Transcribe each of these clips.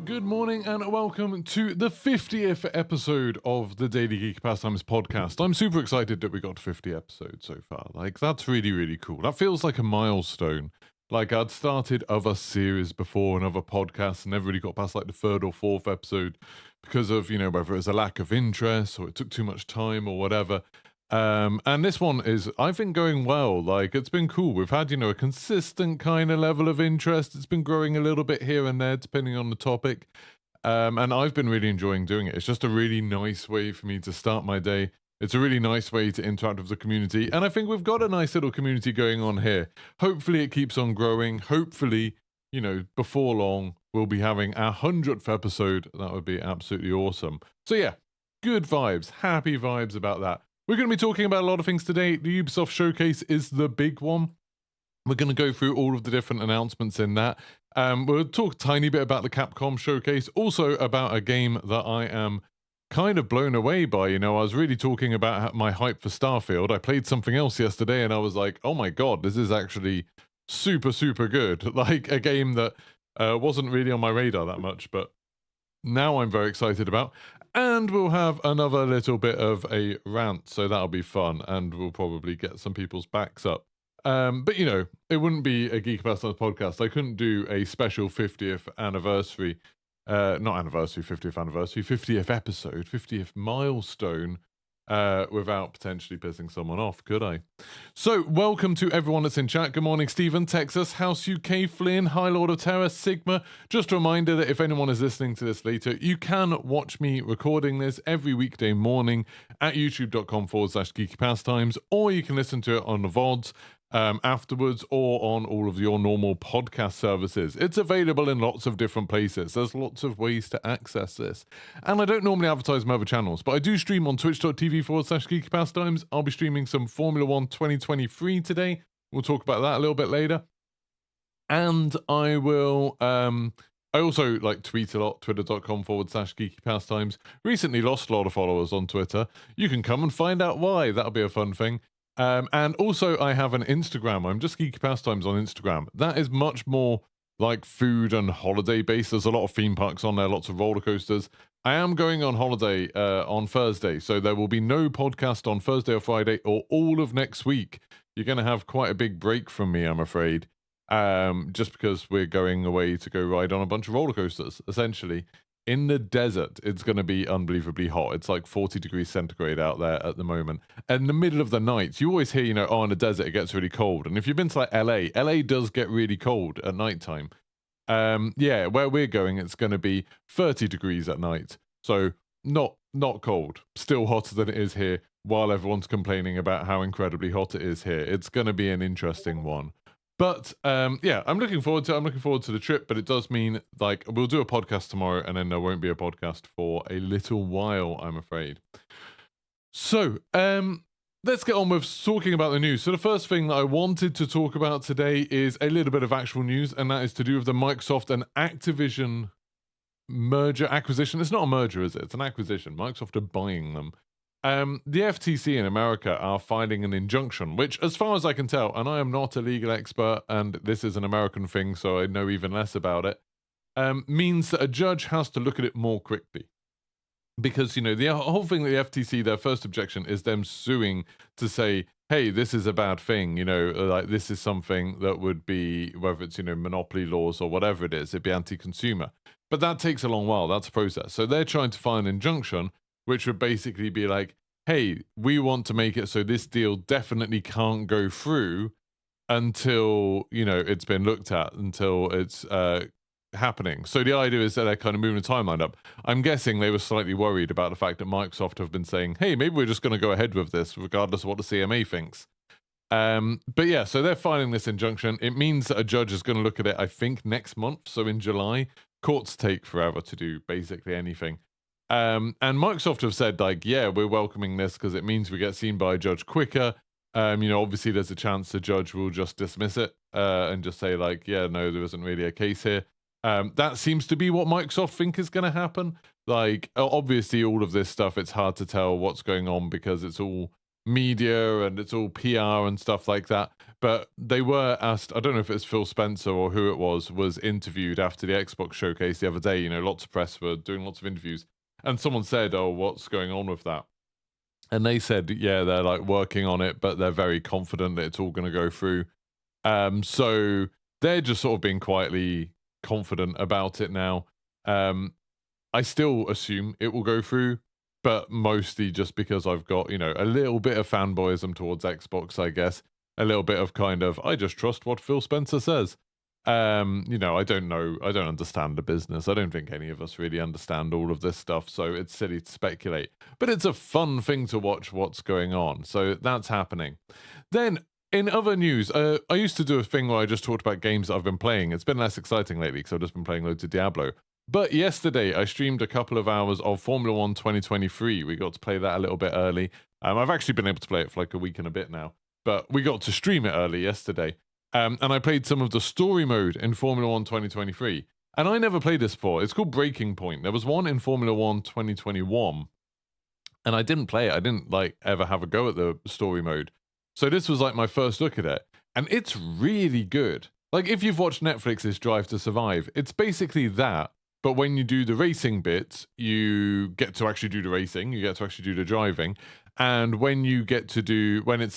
Good morning and welcome to the 50th episode of the Daily Geeky Pastimes podcast. I'm super excited that we got 50 episodes so far. Like, that's really, really cool. That feels like a milestone. Like, I'd started other series before and other podcasts and never really got past like the third or fourth episode because of, whether it was a lack of interest or it took too much time or whatever. And this one is, I think, going well. Like, it's been cool. We've had, a consistent kind of level of interest. It's been growing a little bit here and there, depending on the topic. And I've been really enjoying doing it. It's just a really nice way for me to start my day. It's a really nice way to interact with the community. And I think we've got a nice little community going on here. Hopefully it keeps on growing. Hopefully, before long, we'll be having our 100th episode. That would be absolutely awesome. So yeah, good vibes, happy vibes about that. We're going to be talking about a lot of things today. The Ubisoft showcase is the big one. We're going to go through all of the different announcements in that. We'll talk a tiny bit about the Capcom showcase, also about a game that I am kind of blown away by. I was really talking about my hype for Starfield. I played something else yesterday and I was like, oh my god, this is actually super, super good. Like a game that wasn't really on my radar that much, but now I'm very excited about. And we'll have another little bit of a rant, so that'll be fun, and we'll probably get some people's backs up. But it wouldn't be a Geek Pastimes podcast. I couldn't do a special 50th anniversary, not anniversary, 50th anniversary, 50th episode, 50th milestone, without potentially pissing someone off, could I? So, welcome to everyone that's in chat. Good morning, Stephen, Texas, House UK, Flynn, High Lord of Terror, Sigma. Just a reminder that if anyone is listening to this later, you can watch me recording this every weekday morning at youtube.com/Geeky Pastimes, or you can listen to it on the VODs afterwards or on all of your normal podcast services. It's available in lots of different places. There's lots of ways to access this. And I don't normally advertise my other channels, but I do stream on twitch.tv/Geeky Pastimes. I'll be streaming some Formula 1 2023 today. We'll talk about that a little bit later. And I will, I also tweet a lot, twitter.com/Geeky Pastimes. Recently lost a lot of followers on Twitter. You can come and find out why. That'll be a fun thing. And also I have an Instagram. I'm just Geeky Pastimes on Instagram. That is much more like food and holiday based. There's a lot of theme parks on there, lots of roller coasters. I am going on holiday on Thursday, so there will be no podcast on Thursday or Friday or all of next week. You're going to have quite a big break from me, I'm afraid, just because we're going away to go ride on a bunch of roller coasters, essentially. In the desert, it's going to be unbelievably hot. It's like 40 degrees centigrade out there at the moment. And in the middle of the night, you always hear, in the desert, it gets really cold. And if you've been to LA does get really cold at nighttime. Yeah, where we're going, it's going to be 30 degrees at night. So not cold, still hotter than it is here, while everyone's complaining about how incredibly hot it is here. It's going to be an interesting one. But yeah, I'm looking forward to the trip, but it does mean we'll do a podcast tomorrow and then there won't be a podcast for a little while, I'm afraid. So, let's get on with talking about the news. So the first thing that I wanted to talk about today is a little bit of actual news, and that is to do with the Microsoft and Activision acquisition. It's not a merger, is it? It's an acquisition. Microsoft are buying them. The FTC in America are filing an injunction, which, as far as I can tell, and I am not a legal expert, and this is an American thing, so I know even less about it, means that a judge has to look at it more quickly. Because, the whole thing that the FTC, their first objection is them suing to say, hey, this is a bad thing, this is something that would be, whether it's, monopoly laws or whatever it is, it'd be anti-consumer. But that takes a long while. That's a process. So they're trying to file an injunction which would basically be like, hey, we want to make it so this deal definitely can't go through until, it's been looked at, until it's happening. So the idea is that they're kind of moving the timeline up. I'm guessing they were slightly worried about the fact that Microsoft have been saying, hey, maybe we're just going to go ahead with this, regardless of what the CMA thinks. But yeah, so they're filing this injunction. It means that a judge is going to look at it, I think, next month. So in July, courts take forever to do basically anything. And Microsoft have said, yeah, we're welcoming this because it means we get seen by a judge quicker. Obviously there's a chance the judge will just dismiss it and just say, yeah, no, there isn't really a case here. That seems to be what Microsoft think is going to happen. Obviously all of this stuff, it's hard to tell what's going on because it's all media and it's all PR and stuff like that. But they were asked, I don't know if it's Phil Spencer or who it was interviewed after the Xbox showcase the other day. You know, lots of press were doing lots of interviews. And someone said, oh, what's going on with that? And they said, yeah, they're like working on it, but they're very confident that it's all going to go through. So they're just sort of being quietly confident about it now. I still assume it will go through, but mostly just because I've got, you know, a little bit of fanboyism towards Xbox, I guess. A little bit of kind of, I just trust what Phil Spencer says. You know, I don't understand the business. I don't think any of us really understand all of this stuff, so it's silly to speculate. But it's a fun thing to watch what's going on. So that's happening. Then, in other news, I used to do a thing where I just talked about games that I've been playing. It's been less exciting lately because I've just been playing loads of Diablo. But yesterday, I streamed a couple of hours of Formula 1 2023. We got to play that a little bit early. I've actually been able to play it for like a week and a bit now. But we got to stream it early yesterday. And I played some of the story mode in Formula 1 2023. And I never played this before. It's called Breaking Point. There was one in Formula 1 2021. And I didn't play it. I didn't like ever have a go at the story mode. So this was like my first look at it. And it's really good. Like if you've watched Netflix's Drive to Survive, it's basically that. But when you do the racing bits, you get to actually do the racing. You get to actually do the driving. And when it's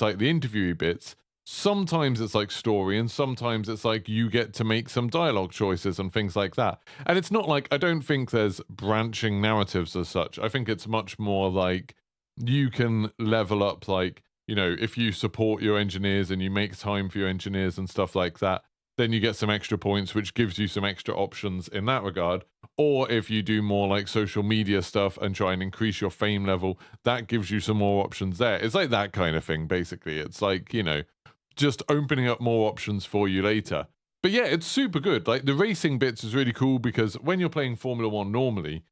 like the interviewy bits, sometimes it's like story and sometimes it's like you get to make some dialogue choices and things like that. And it's not like, I don't think there's branching narratives as such. I think it's much more like you can level up, like, you know, if you support your engineers and you make time for your engineers and stuff like that, then you get some extra points, which gives you some extra options in that regard. Or if you do more like social media stuff and try and increase your fame level, that gives you some more options there. It's like that kind of thing, basically. It's like, you know, just opening up more options for you later. But yeah, it's super good. Like the racing bits is really cool because when you're playing Formula 1 normally,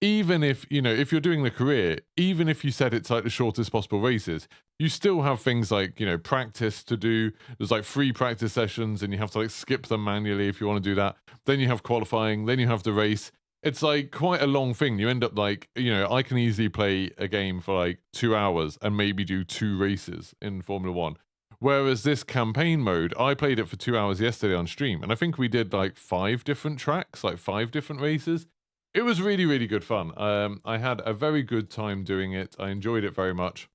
even if, you know, if you're doing the career, even if you said it's like the shortest possible races, you still have things like, you know, practice to do. There's like 3 practice sessions and you have to like skip them manually if you want to do that. Then you have qualifying, then you have the race. It's like quite a long thing. You end up like, you know, I can easily play a game for like 2 hours and maybe do 2 races in Formula 1. Whereas this campaign mode, I played it for 2 hours yesterday on stream, and I think we did like 5 different tracks, like 5 different races. It was really, really good fun. I had a very good time doing it. I enjoyed it very much.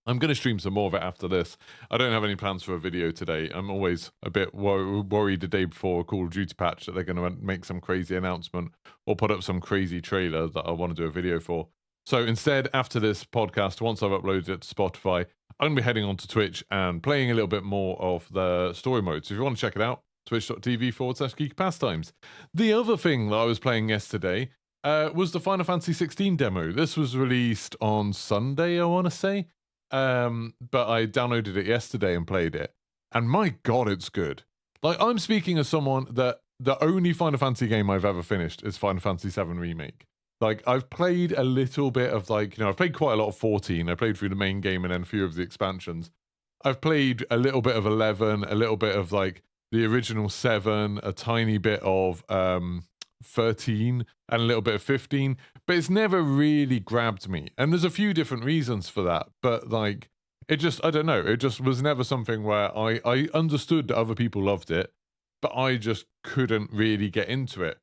I'm going to stream some more of it after this. I don't have any plans for a video today. I'm always a bit worried the day before a Call of Duty patch that they're going to make some crazy announcement or put up some crazy trailer that I want to do a video for. So instead, after this podcast, once I've uploaded it to Spotify, I'm going to be heading on to Twitch and playing a little bit more of the story mode. So if you want to check it out, twitch.tv/Geeky Pastimes. The other thing that I was playing yesterday was the Final Fantasy 16 demo. This was released on Sunday, I want to say. But I downloaded it yesterday and played it. And my God, it's good. Like, I'm speaking as someone that the only Final Fantasy game I've ever finished is Final Fantasy 7 Remake. Like, I've played a little bit of, like, you know, I've played quite a lot of 14. I played through the main game and then a few of the expansions. I've played a little bit of 11, a little bit of, like, the original 7, a tiny bit of 13, and a little bit of 15. But it's never really grabbed me. And there's a few different reasons for that. But, like, it just, I don't know. It just was never something where I understood that other people loved it, but I just couldn't really get into it.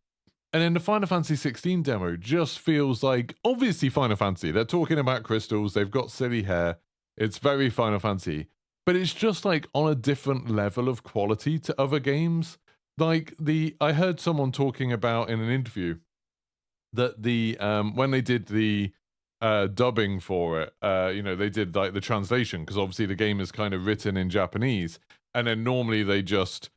And then the Final Fantasy 16 demo just feels like, obviously Final Fantasy. They're talking about crystals. They've got silly hair. It's very Final Fantasy. But it's just like on a different level of quality to other games. Like I heard someone talking about in an interview that when they did the dubbing for it, you know, they did like the translation because obviously the game is kind of written in Japanese. And then normally they just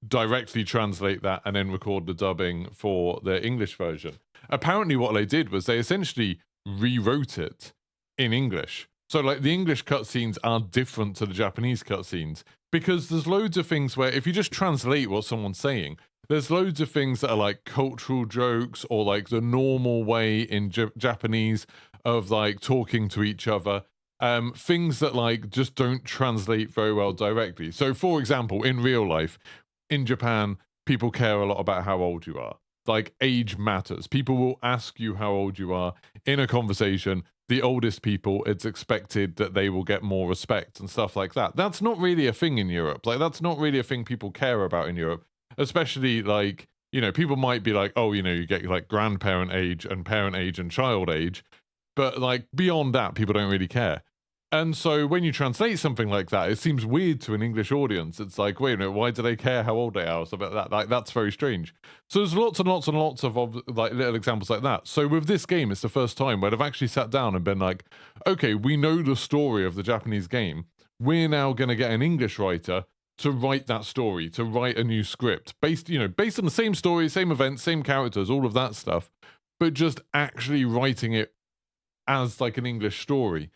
directly translate that and then record the dubbing for the English version. Apparently what they did was they essentially rewrote it in English. So like the English cutscenes are different to the Japanese cutscenes because there's loads of things where if you just translate what someone's saying, there's loads of things that are like cultural jokes or like the normal way in Japanese of like talking to each other. Things that like just don't translate very well directly. So for example, in real life, in Japan, people care a lot about how old you are. Like age matters. People will ask you how old you are in a conversation the oldest people, it's expected that they will get more respect and stuff like that. That's not really a thing in Europe. Like, that's not really a thing people care about in Europe, especially like, you know, people might be like, oh, you know, you get like grandparent age and parent age and child age, but like beyond that, people don't really care. And so when you translate something like that, it seems weird to an English audience. It's like, wait a minute, why do they care how old they are? So about that, like that's very strange. So there's lots and lots and lots of like little examples like that. So with this game, it's the first time where I've actually sat down and been like, okay, we know the story of the Japanese game. We're now going to get an English writer to write that story, to write a new script based, you know, based on the same story, same events, same characters, all of that stuff, but just actually writing it as like an English story.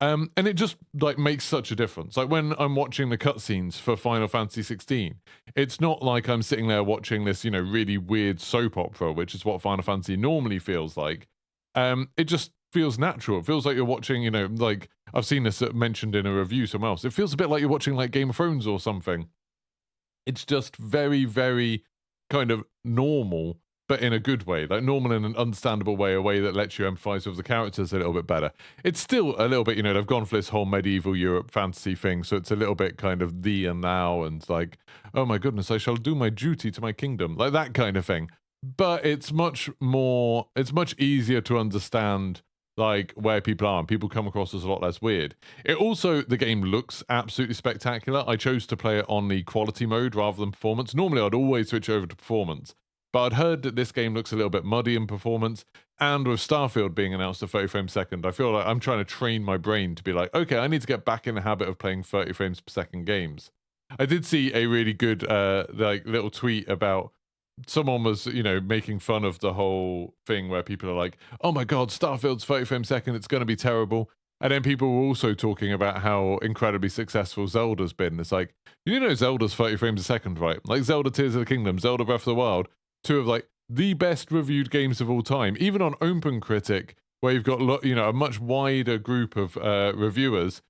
And it just like makes such a difference. Like when I'm watching the cutscenes for Final Fantasy 16, it's not like I'm sitting there watching this, you know, really weird soap opera, which is what Final Fantasy normally feels like. It just feels natural. It feels like you're watching, you know, like I've seen this mentioned in a review somewhere else. It feels a bit like you're watching like Game of Thrones or something. It's just very, very kind of normal, but in a good way, like normal in an understandable way, a way that lets you empathize with the characters a little bit better. It's still a little bit, you know, they've gone for this whole medieval Europe fantasy thing, so it's a little bit kind of thee and thou, and like, oh my goodness, I shall do my duty to my kingdom, like that kind of thing. But it's much more, it's much easier to understand like where people are, and people come across as a lot less weird. It also, the game looks absolutely spectacular. I chose to play it on the quality mode rather than performance. Normally I'd always switch over to performance, but I'd heard that this game looks a little bit muddy in performance, and with Starfield being announced at 30 frames per second, I feel like I'm trying to train my brain to be like, okay, I need to get back in the habit of playing 30 frames per second games. I did see a really good like little tweet about someone was, you know, making fun of the whole thing where people are like, oh my god, Starfield's 30 frames per second, it's going to be terrible. And then people were also talking about how incredibly successful Zelda's been. It's like, you know, Zelda's 30 frames a second, right? Like Zelda Tears of the Kingdom, Zelda Breath of the Wild, two of like the best reviewed games of all time, even on OpenCritic, where you've got, you know, a much wider group of reviewers,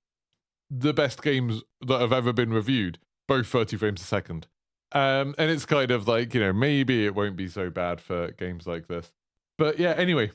the best games that have ever been reviewed, both 30 frames a second. And it's kind of like, you know, maybe it won't be so bad for games like this. But yeah, anyway,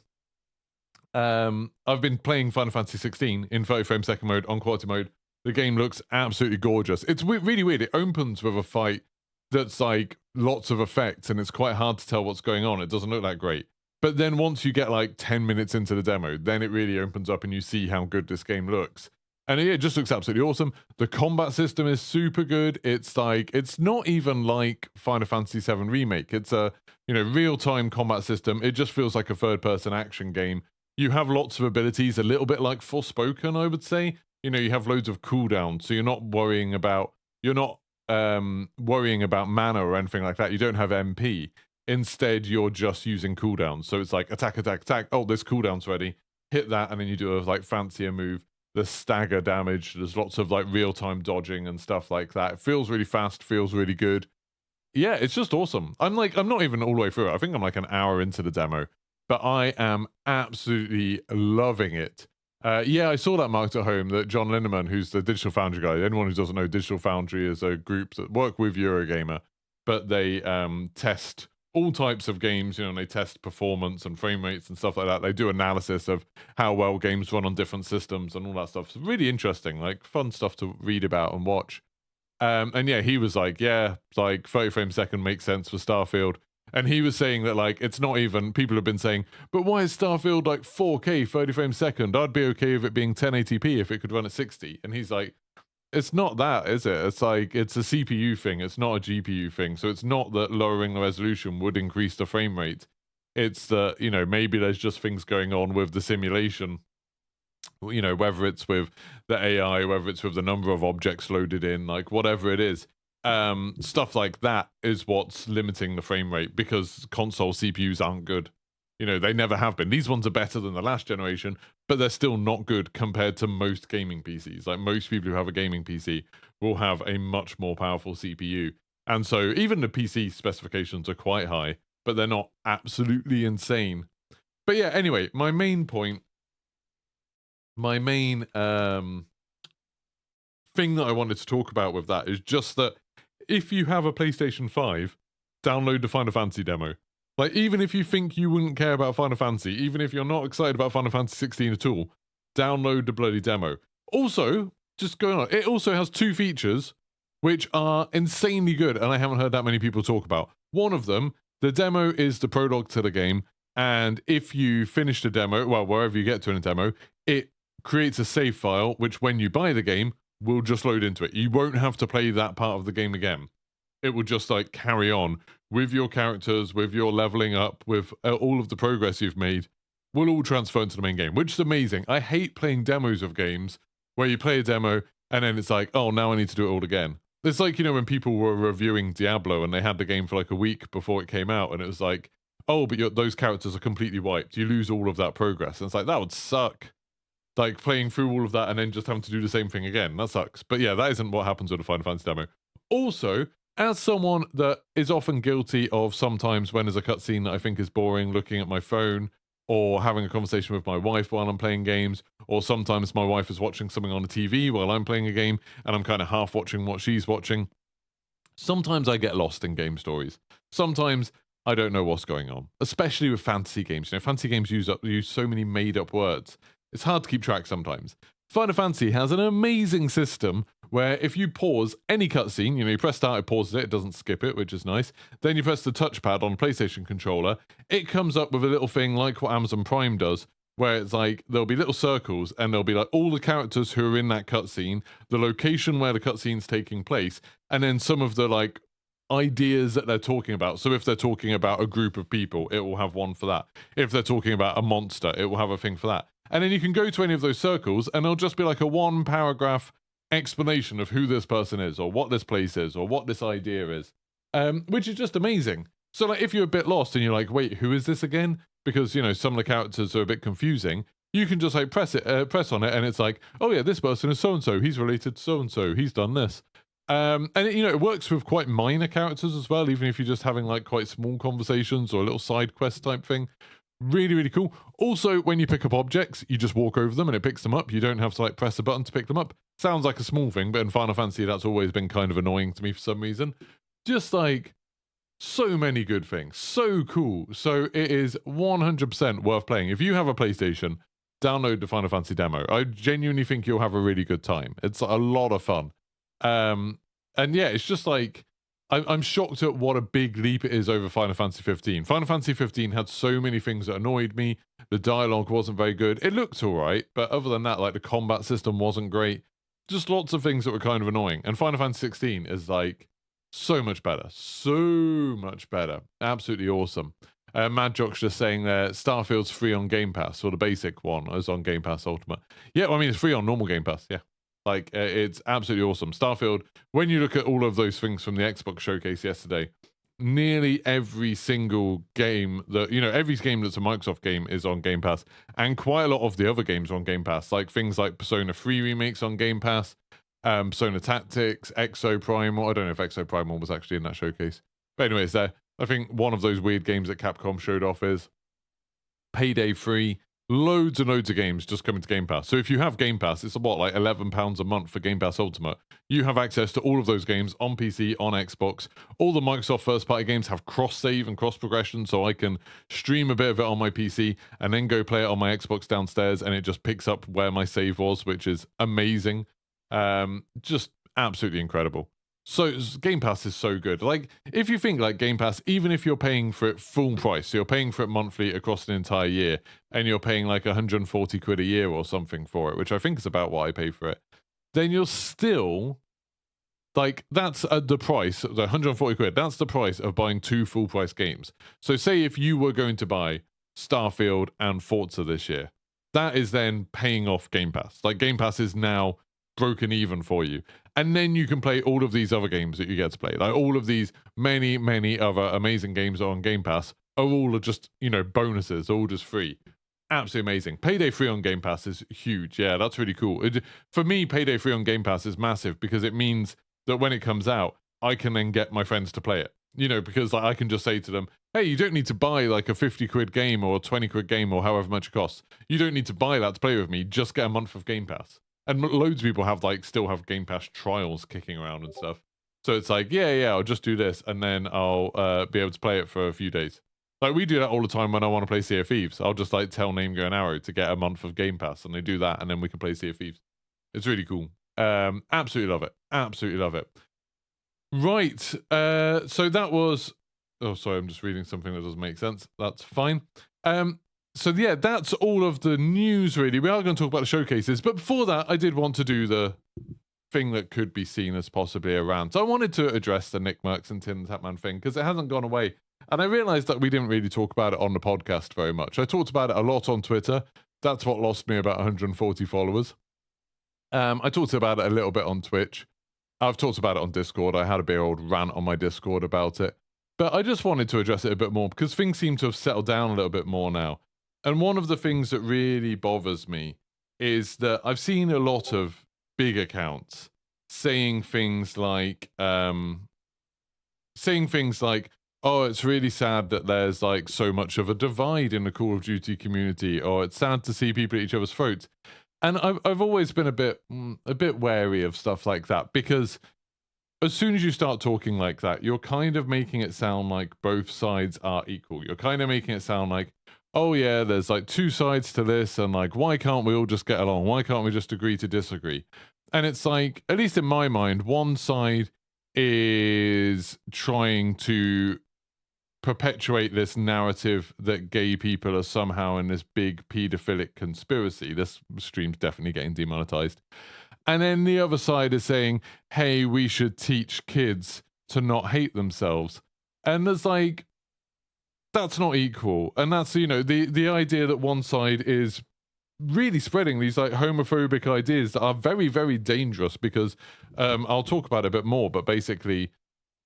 I've been playing Final Fantasy 16 in 30 frames per second mode on quality mode. The game looks absolutely gorgeous. It's really weird. It opens with a fight that's like lots of effects, and it's quite hard to tell what's going on. It doesn't look that great. But then once you get like 10 minutes into the demo, then it really opens up and you see how good this game looks. And it just looks absolutely awesome. The combat system is super good. It's like, it's not even like Final Fantasy VII Remake. It's a, you know, real-time combat system. It just feels like a third-person action game. You have lots of abilities, a little bit like Forspoken, I would say. You know, you have loads of cooldowns, so you're not worrying about mana or anything like that. You don't have MP. Instead, you're just using cooldowns. So it's like attack, attack, attack. Oh, this cooldown's ready. Hit that, and then you do a like fancier move. The stagger damage. There's lots of like real-time dodging and stuff like that. It feels really fast, feels really good. Yeah, it's just awesome. I'm not even all the way through it. I think I'm like an hour into the demo, but I am absolutely loving it. Yeah, I saw that marked at home that John Linneman, who's the Digital Foundry guy, anyone who doesn't know, Digital Foundry is a group that work with Eurogamer, but they test all types of games, you know, and they test performance and frame rates and stuff like that. They do analysis of how well games run on different systems and all that stuff. It's really interesting, like fun stuff to read about and watch. And yeah, he was like, yeah, like 30 frames per second makes sense for Starfield. And he was saying that like it's not even, people have been saying, but why is Starfield like 4K 30 frames per second? I'd be okay with it being 1080p if it could run at 60. And he's like, it's not that, is it? It's like, it's a CPU thing. It's not a GPU thing. So it's not that lowering the resolution would increase the frame rate. It's that, you know, maybe there's just things going on with the simulation, you know, whether it's with the AI, whether it's with the number of objects loaded in, like whatever it is. Stuff like that is what's limiting the frame rate, because console CPUs aren't good. You know, they never have been. These ones are better than the last generation, but they're still not good compared to most gaming PCs. Like most people who have a gaming PC will have a much more powerful CPU. And so even the PC specifications are quite high, but they're not absolutely insane. But yeah, anyway, my main point, my main thing that I wanted to talk about with that is just that if you have a PlayStation 5, download the Final Fantasy demo. Like, even if you think you wouldn't care about Final Fantasy, even if you're not excited about Final Fantasy 16 at all, download the bloody demo. Also, just going on, it also has 2 features which are insanely good, and I haven't heard that many people talk about. One of them, the demo is the prologue to the game, and if you finish the demo, well, wherever you get to in a demo, it creates a save file, which when you buy the game, will just load into it. You won't have to play that part of the game again. It will just like carry on with your characters, with your leveling up, with all of the progress you've made, will all transfer into the main game, which is amazing. I hate playing demos of games where you play a demo and then it's like, oh, now I need to do it all again. It's like, you know, when people were reviewing Diablo and they had the game for like a week before it came out and it was like, oh, but those characters are completely wiped. You lose all of that progress. And it's like, that would suck. Like playing through all of that and then just having to do the same thing again. That sucks. But yeah, that isn't what happens with a Final Fantasy demo. Also, as someone that is often guilty of sometimes when there's a cutscene that I think is boring, looking at my phone or having a conversation with my wife while I'm playing games, or sometimes my wife is watching something on the TV while I'm playing a game and I'm kind of half watching what she's watching. Sometimes I get lost in game stories. Sometimes I don't know what's going on, especially with fantasy games. You know, fantasy games use so many made-up words. It's hard to keep track sometimes. Final Fantasy has an amazing system where if you pause any cutscene, you know, you press start, it pauses it, it doesn't skip it, which is nice. Then you press the touchpad on PlayStation controller, it comes up with a little thing like what Amazon Prime does, where it's like, there'll be little circles and there'll be like all the characters who are in that cutscene, the location where the cutscene's taking place, and then some of the like ideas that they're talking about. So if they're talking about a group of people, it will have one for that. If they're talking about a monster, it will have a thing for that. And then you can go to any of those circles and there'll just be like a 1-paragraph explanation of who this person is or what this place is or what this idea is, which is just amazing. So like if you're a bit lost and you're like, wait, who is this again? Because, you know, some of the characters are a bit confusing. You can just like press on it and it's like, oh yeah, this person is so-and-so. He's related to so-and-so. He's done this. And you know, it works with quite minor characters as well, even if you're just having like quite small conversations or a little side quest type thing. Really, really cool. Also, when you pick up objects, you just walk over them and it picks them up. You don't have to like press a button to pick them up. Sounds like a small thing, but in Final Fantasy, that's always been kind of annoying to me for some reason. Just like so many good things. So cool. So it is 100% worth playing. If you have a PlayStation, download the Final Fantasy demo. I genuinely think you'll have a really good time. It's a lot of fun. And yeah, it's just like, I'm shocked at what a big leap it is over Final Fantasy 15. Final Fantasy 15 had so many things that annoyed me. The dialogue wasn't very good. It looked all right, but other than that, like the combat system wasn't great. Just lots of things that were kind of annoying. And Final Fantasy 16 is like so much better. So much better. Absolutely awesome. Mad Jock's just saying there, Starfield's free on Game Pass, or the basic one is on Game Pass Ultimate. Yeah, well, I mean, it's free on normal Game Pass, yeah. Like, it's absolutely awesome. Starfield, when you look at all of those things from the Xbox showcase yesterday, nearly every single game that, you know, every game that's a Microsoft game is on Game Pass, and quite a lot of the other games are on Game Pass, like things like Persona 3 remakes on Game Pass, Persona Tactics, Exo Primal. I don't know if Exo Primal was actually in that showcase. But anyways, I think one of those weird games that Capcom showed off is Payday 3. Loads and loads of games just coming to Game Pass. So if you have Game Pass, it's what, like £11 a month for Game Pass Ultimate. You have access to all of those games on PC, on Xbox. All the Microsoft first-party games have cross-save and cross-progression, so I can stream a bit of it on my PC and then go play it on my Xbox downstairs, and it just picks up where my save was, which is amazing. Just absolutely incredible. So Game Pass is so good. Like, if you think like Game Pass, even if you're paying for it full price, so you're paying for it monthly across an entire year, and you're paying like 140 quid a year or something for it, which I think is about what I pay for it, then you're still like, that's the price, the 140 quid, that's the price of buying 2 full price games. So say if you were going to buy Starfield and Forza this year, that is then paying off Game Pass. Like, Game Pass is now broken even for you, and then you can play all of these other games that you get to play. Like, all of these many other amazing games on Game Pass are all just, you know, bonuses, all just free. Absolutely amazing. Payday 3 on Game Pass is huge. Yeah, that's really cool. For me, Payday 3 on Game Pass is massive because it means that when it comes out, I can then get my friends to play it. You know, because like, I can just say to them, hey, you don't need to buy like a 50 quid game or a 20 quid game or however much it costs. You don't need to buy that to play with me. Just get a month of Game Pass. And loads of people have like still have Game Pass trials kicking around and stuff. So it's like, yeah, I'll just do this and then I'll be able to play it for a few days. Like, we do that all the time when I want to play Sea of Thieves. I'll just, like, tell Name Go and Arrow to get a month of Game Pass, and they do that, and then we can play Sea of Thieves. It's really cool. Absolutely love it. Absolutely love it. Right. So that was... Oh, sorry, I'm just reading something that doesn't make sense. That's fine. So yeah, that's all of the news, really. We are going to talk about the showcases, but before that, I did want to do the thing that could be seen as possibly a rant. I wanted to address the Nick Merckx and Tin Tatman thing, because it hasn't gone away. And I realised that we didn't really talk about it on the podcast very much. I talked about it a lot on Twitter. That's what lost me about 140 followers. I talked about it a little bit on Twitch. I've talked about it on Discord. I had a big old rant on my Discord about it. But I just wanted to address it a bit more because things seem to have settled down a little bit more now. And one of the things that really bothers me is that I've seen a lot of big accounts saying things like, oh, it's really sad that there's like so much of a divide in the Call of Duty community, or it's sad to see people at each other's throats. And I've always been a bit wary of stuff like that, because as soon as you start talking like that, you're kind of making it sound like both sides are equal. You're kind of making it sound like, oh yeah, there's like two sides to this, and like, why can't we all just get along? Why can't we just agree to disagree? And it's like, at least in my mind, one side is trying to perpetuate this narrative that gay people are somehow in this big pedophilic conspiracy. This stream's definitely getting demonetized. And then the other side is saying, hey, we should teach kids to not hate themselves. And there's like, that's not equal. And that's, you know, the idea that one side is really spreading these like homophobic ideas that are very, very dangerous, because I'll talk about it a bit more, but basically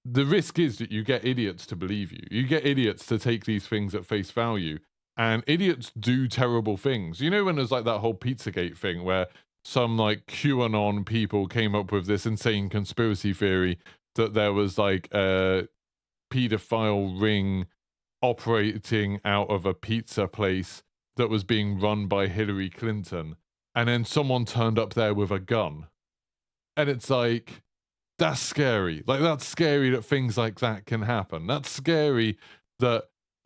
the risk is that you get idiots to believe you. You get idiots to take these things at face value, and idiots do terrible things. You know, when there's like that whole Pizzagate thing where some like QAnon people came up with this insane conspiracy theory that there was like a pedophile ring operating out of a pizza place that was being run by Hillary Clinton, and then someone turned up there with a gun. And it's like, that's scary. Like, that's scary that things like that can happen. That's scary that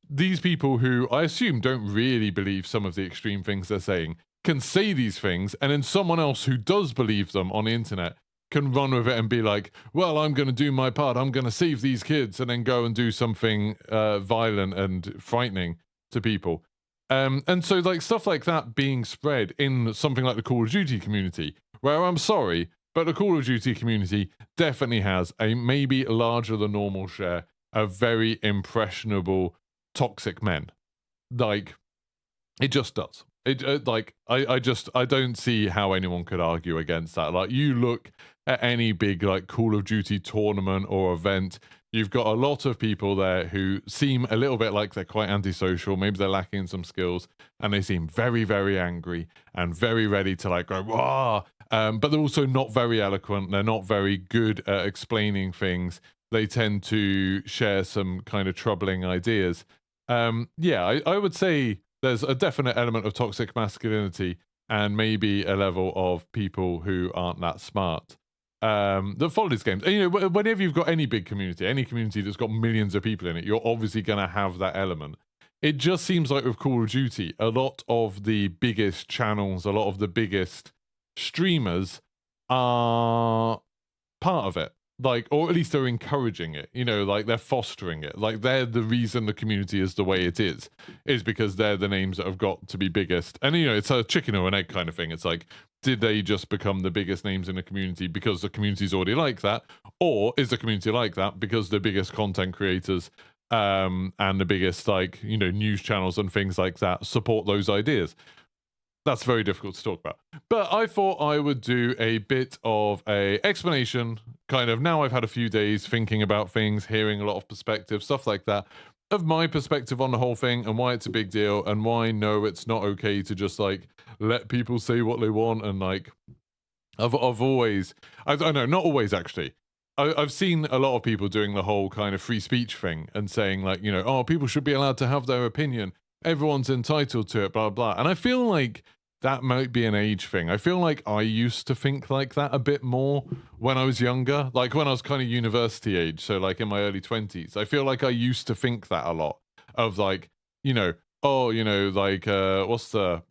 these people who I assume don't really believe some of the extreme things they're saying can say these things, and then someone else who does believe them on the internet can run with it and be like, well, I'm going to do my part. I'm going to save these kids, and then go and do something violent and frightening to people. And so like stuff like that being spread in something like the Call of Duty community, where I'm sorry, but the Call of Duty community definitely has a maybe larger than normal share of very impressionable toxic men. Like, it just does. I don't see how anyone could argue against that. Like, you look at any big like Call of Duty tournament or event, you've got a lot of people there who seem a little bit like they're quite antisocial. Maybe they're lacking some skills, and they seem very, very angry and very ready to like go, "Wah!" But they're also not very eloquent. They're not very good at explaining things. They tend to share some kind of troubling ideas. Yeah, I would say there's a definite element of toxic masculinity and maybe a level of people who aren't that smart that follow these games. And, you know, whenever you've got any big community, any community that's got millions of people in it, you're obviously going to have that element. It just seems like with Call of Duty, a lot of the biggest channels, a lot of the biggest streamers are part of it. Like, or at least they're encouraging it, you know, like they're fostering it. Like, they're the reason the community is the way it is because they're the names that have got to be biggest. And, you know, it's a chicken or an egg kind of thing. It's like, did they just become the biggest names in the community because the community's already like that? Or is the community like that because the biggest content creators and the biggest, like, you know, news channels and things like that support those ideas? That's very difficult to talk about. But I thought I would do a bit of a explanation, kind of, now I've had a few days thinking about things, hearing a lot of perspective, stuff like that, of my perspective on the whole thing and why it's a big deal and why, no, it's not okay to just, like, let people say what they want. And, like, I've always, I know, not always, actually. I've seen a lot of people doing the whole kind of free speech thing and saying, like, you know, oh, people should be allowed to have their opinion. Everyone's entitled to it, blah, blah. And I feel like that might be an age thing. I feel like I used to think like that a bit more when I was younger, like when I was kind of university age, so like in my early 20s. I feel like I used to think that a lot. of like, like what's the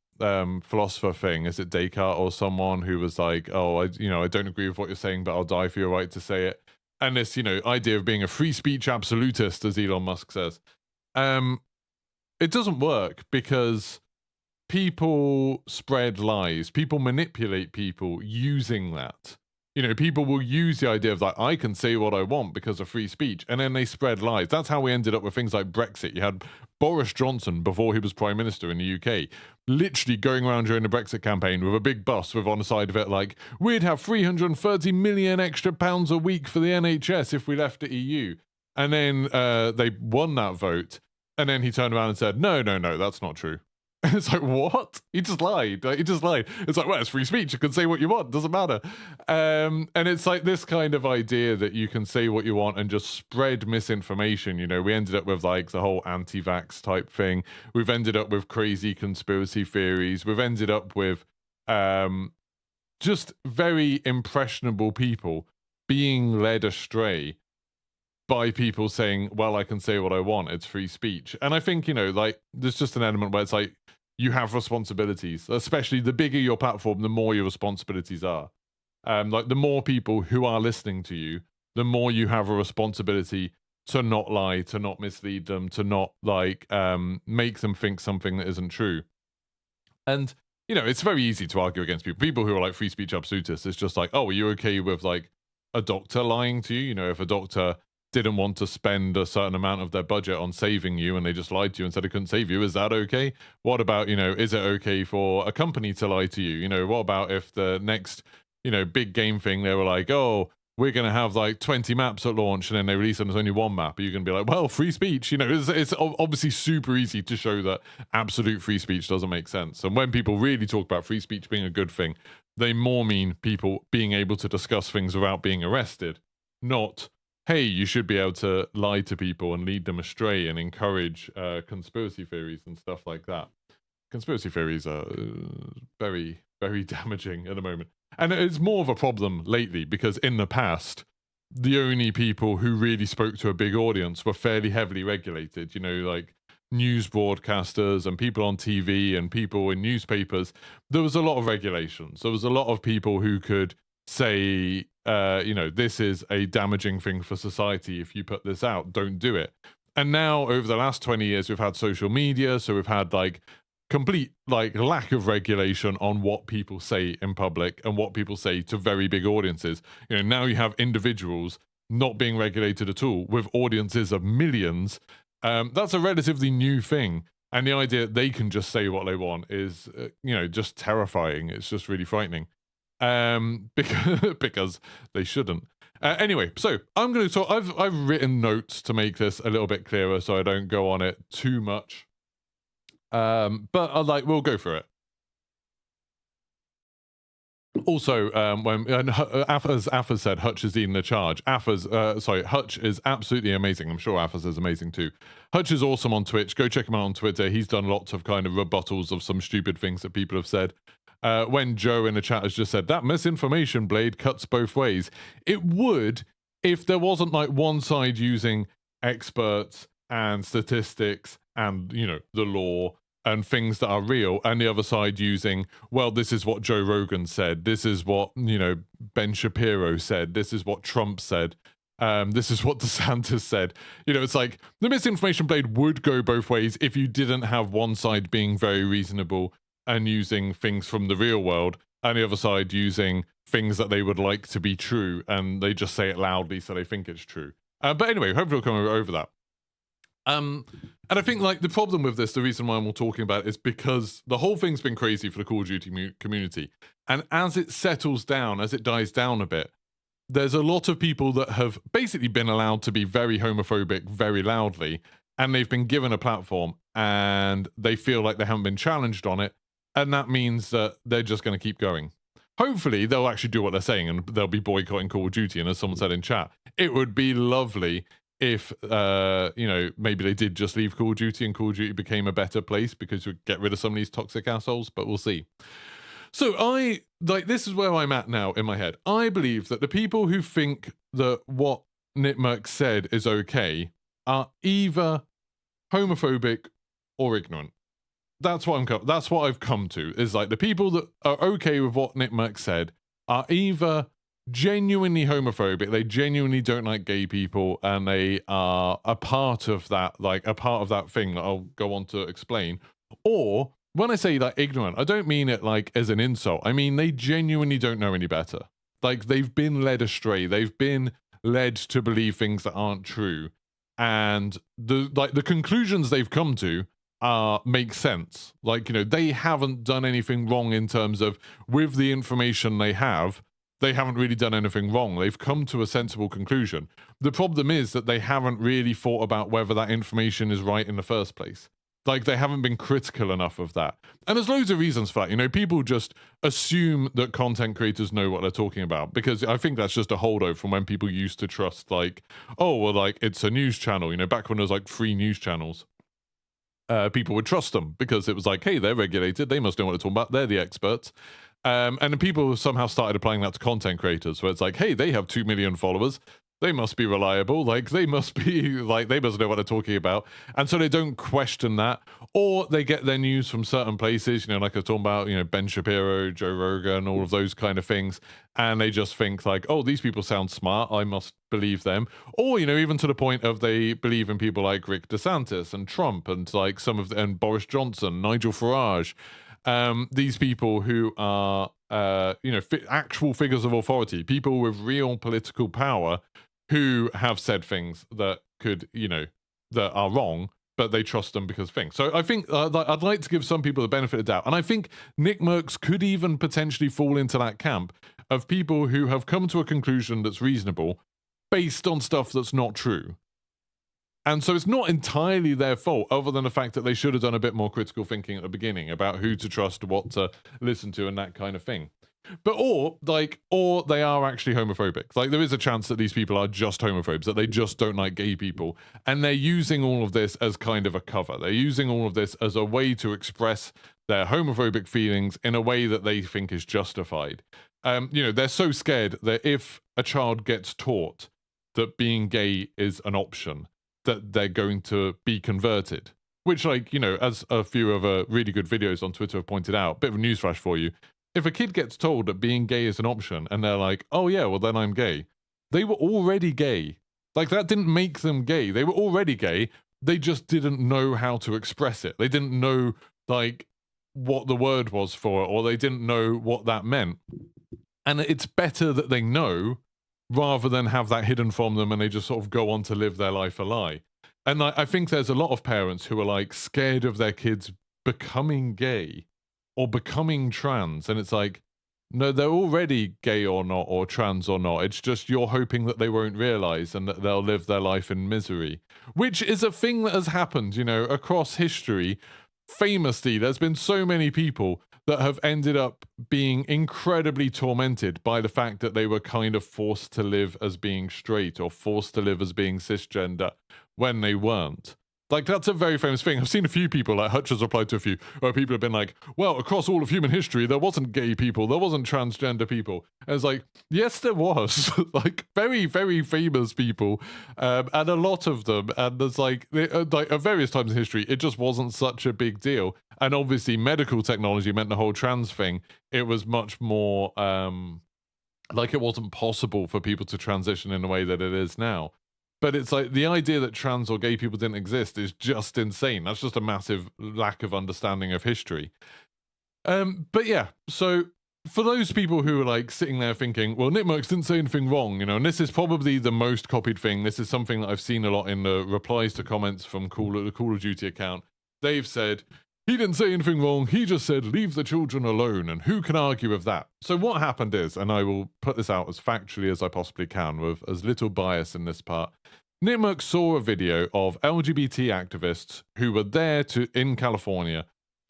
philosopher thing? Is it Descartes or someone who was like, oh, I don't agree with what you're saying, but I'll die for your right to say it. And this, idea of being a free speech absolutist, as Elon Musk says. It doesn't work because people spread lies. People manipulate people using that. People will use the idea of like, I can say what I want because of free speech, and then they spread lies. That's how we ended up with things like Brexit. You had Boris Johnson, before he was Prime Minister in the UK, literally going around during the Brexit campaign with a big bus with on the side of it like, we'd have 330 million extra pounds a week for the NHS if we left the EU. And then they won that vote, and then he turned around and said, no, that's not true. It's like, what? He just lied. It's like, well, it's free speech. You can say what you want. Doesn't matter. And it's like this kind of idea that you can say what you want and just spread misinformation. We ended up with like the whole anti-vax type thing. We've ended up with crazy conspiracy theories. We've ended up with just very impressionable people being led astray by people saying, well, I can say what I want. It's free speech. And I think, like, there's just an element where it's like, you have responsibilities, especially the bigger your platform, the more your responsibilities are. Like the more people who are listening to you, the more you have a responsibility to not lie, to not mislead them, to not like make them think something that isn't true. And, it's very easy to argue against people. People who are like free speech absolutists, it's just like, oh, are you okay with like a doctor lying to you? If a doctor didn't want to spend a certain amount of their budget on saving you and they just lied to you and said it couldn't save you, is that okay? What about, is it okay for a company to lie to you? What about if the next, big game thing, they were like, oh, we're going to have like 20 maps at launch, and then they release and there's only one map. Are you going to be like, well, free speech? It's obviously super easy to show that absolute free speech doesn't make sense. And when people really talk about free speech being a good thing, they more mean people being able to discuss things without being arrested, not, hey, you should be able to lie to people and lead them astray and encourage conspiracy theories and stuff like that. Conspiracy theories are very, very damaging at the moment. And it's more of a problem lately because in the past, the only people who really spoke to a big audience were fairly heavily regulated, like news broadcasters and people on TV and people in newspapers. There was a lot of regulations. There was a lot of people who could say, this is a damaging thing for society. If you put this out, don't do it. And now over the last 20 years, we've had social media. So we've had like complete like lack of regulation on what people say in public and what people say to very big audiences. Now you have individuals not being regulated at all with audiences of millions. That's a relatively new thing. And the idea that they can just say what they want is, just terrifying. It's just really frightening. Because they shouldn't. Anyway, so I'm going to talk. I've written notes to make this a little bit clearer, so I don't go on it too much. But we'll go for it. Also, as Affas said, Hutch is leading the charge. Hutch is absolutely amazing. I'm sure Affas is amazing too. Hutch is awesome on Twitch. Go check him out on Twitter. He's done lots of kind of rebuttals of some stupid things that people have said. When Joe in the chat has just said, that misinformation blade cuts both ways. It would if there wasn't like one side using experts and statistics and, the law and things that are real, and the other side using, well, this is what Joe Rogan said, this is what, Ben Shapiro said, this is what Trump said, this is what DeSantis said. It's like the misinformation blade would go both ways if you didn't have one side being very reasonable and using things from the real world, and the other side using things that they would like to be true, and they just say it loudly so they think it's true. But anyway, hopefully we'll come over that. And I think like the problem with this, the reason why I'm all talking about it is because the whole thing's been crazy for the Call of Duty community. And as it settles down, as it dies down a bit, there's a lot of people that have basically been allowed to be very homophobic very loudly, and they've been given a platform and they feel like they haven't been challenged on it. And that means that they're just going to keep going. Hopefully they'll actually do what they're saying and they'll be boycotting Call of Duty. And as someone said in chat, it would be lovely if, maybe they did just leave Call of Duty and Call of Duty became a better place because we'd get rid of some of these toxic assholes, but we'll see. So this is where I'm at now in my head. I believe that the people who think that what Nitmerk said is okay are either homophobic, or ignorant. That's what I've come to, is like the people that are okay with what Nick Merck said are either genuinely homophobic, they genuinely don't like gay people, and they are a part of that thing that I'll go on to explain. Or when I say like ignorant, I don't mean it like as an insult. I mean they genuinely don't know any better. Like they've been led astray. They've been led to believe things that aren't true. And the conclusions they've come to make sense. Like, they haven't done anything wrong in terms of, with the information they haven't really done anything wrong. They've come to a sensible conclusion. The problem is that they haven't really thought about whether that information is right in the first place. Like, they haven't been critical enough of that. And there's loads of reasons for that. People just assume that content creators know what they're talking about, because I think that's just a holdover from when people used to trust, like, oh, well, like, it's a news channel. Back when there was like 3 news channels. People would trust them because it was like, hey, they're regulated. They must know what they're talking about. They're the experts. And then people somehow started applying that to content creators, where it's like, hey, they have 2 million followers. They must be reliable. Like, they must know what they're talking about. And so they don't question that. Or they get their news from certain places, like I was talking about, Ben Shapiro, Joe Rogan, all of those kind of things. And they just think like, oh, these people sound smart, I must believe them. Or, even to the point of they believe in people like Rick DeSantis and Trump and like and Boris Johnson, Nigel Farage. These people who are, actual figures of authority, people with real political power, who have said things that could, that are wrong, but they trust them because of things. So I think I'd like to give some people the benefit of the doubt. And I think Nick Merckx could even potentially fall into that camp of people who have come to a conclusion that's reasonable based on stuff that's not true. And so it's not entirely their fault, other than the fact that they should have done a bit more critical thinking at the beginning about who to trust, what to listen to, and that kind of thing. But or they are actually homophobic. Like, there is a chance that these people are just homophobes, that they just don't like gay people, and they're using all of this as kind of a cover. They're using all of this as a way to express their homophobic feelings in a way that they think is justified. They're so scared that if a child gets taught that being gay is an option, that they're going to be converted. Which, as a few other really good videos on Twitter have pointed out, bit of a newsflash for you. If a kid gets told that being gay is an option and they're like, oh yeah, well then I'm gay, they were already gay. Like, that didn't make them gay. They were already gay. They just didn't know how to express it. They didn't know, like, what the word was for it, or they didn't know what that meant. And it's better that they know rather than have that hidden from them and they just sort of go on to live their life a lie. And I think there's a lot of parents who are like scared of their kids becoming gay or becoming trans. And it's like, no, they're already gay or not, or trans or not. It's just you're hoping that they won't realize and that they'll live their life in misery, which is a thing that has happened, across history. Famously, there's been so many people that have ended up being incredibly tormented by the fact that they were kind of forced to live as being straight or forced to live as being cisgender when they weren't. Like, that's a very famous thing. I've seen a few people, like Hutch has replied to a few, where people have been like, well, across all of human history, there wasn't gay people, there wasn't transgender people. And it's like, yes, there was. Like, very, very famous people, and a lot of them. And there's like at various times in history, it just wasn't such a big deal. And obviously, medical technology meant the whole trans thing. It was much more, like, it wasn't possible for people to transition in the way that it is now. But it's like the idea that trans or gay people didn't exist is just insane. That's just a massive lack of understanding of history. But yeah, so for those people who are like sitting there thinking, well, Nick Merckx didn't say anything wrong, and this is probably the most copied thing. This is something that I've seen a lot in the replies to comments from the Call of Duty account. They've said, he didn't say anything wrong, he just said, leave the children alone, and who can argue with that? So what happened is, and I will put this out as factually as I possibly can, with as little bias in this part, Nick Merckx saw a video of LGBT activists who were there in California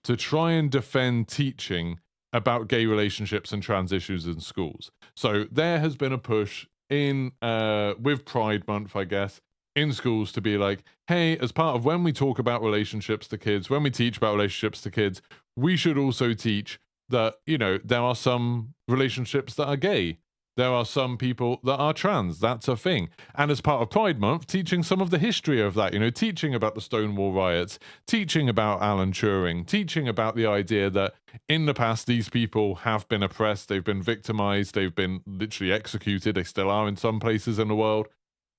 to try and defend teaching about gay relationships and trans issues in schools. So there has been a push in with Pride Month, I guess, in schools to be like, hey, as part of when we talk about relationships to kids, when we teach about relationships to kids, we should also teach that, there are some relationships that are gay. There are some people that are trans. That's a thing. And as part of Pride Month, teaching some of the history of that, teaching about the Stonewall riots, teaching about Alan Turing, teaching about the idea that in the past, these people have been oppressed, they've been victimized, they've been literally executed, they still are in some places in the world.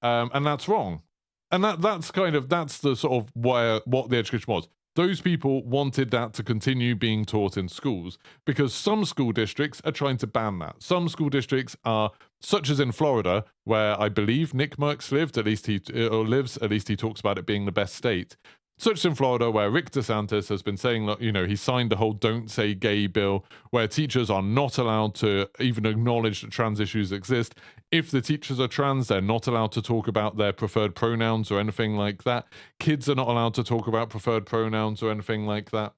And that's wrong. And that's the sort of what the education was. Those people wanted that to continue being taught in schools because some school districts are trying to ban that. Some school districts are, such as in Florida, where I believe Nick Merckx lived, at least he talks about it being the best state. Such as in Florida, where Rick DeSantis has been saying that, he signed the whole Don't Say Gay bill, where teachers are not allowed to even acknowledge that trans issues exist. If the teachers are trans, they're not allowed to talk about their preferred pronouns or anything like that. Kids are not allowed to talk about preferred pronouns or anything like that.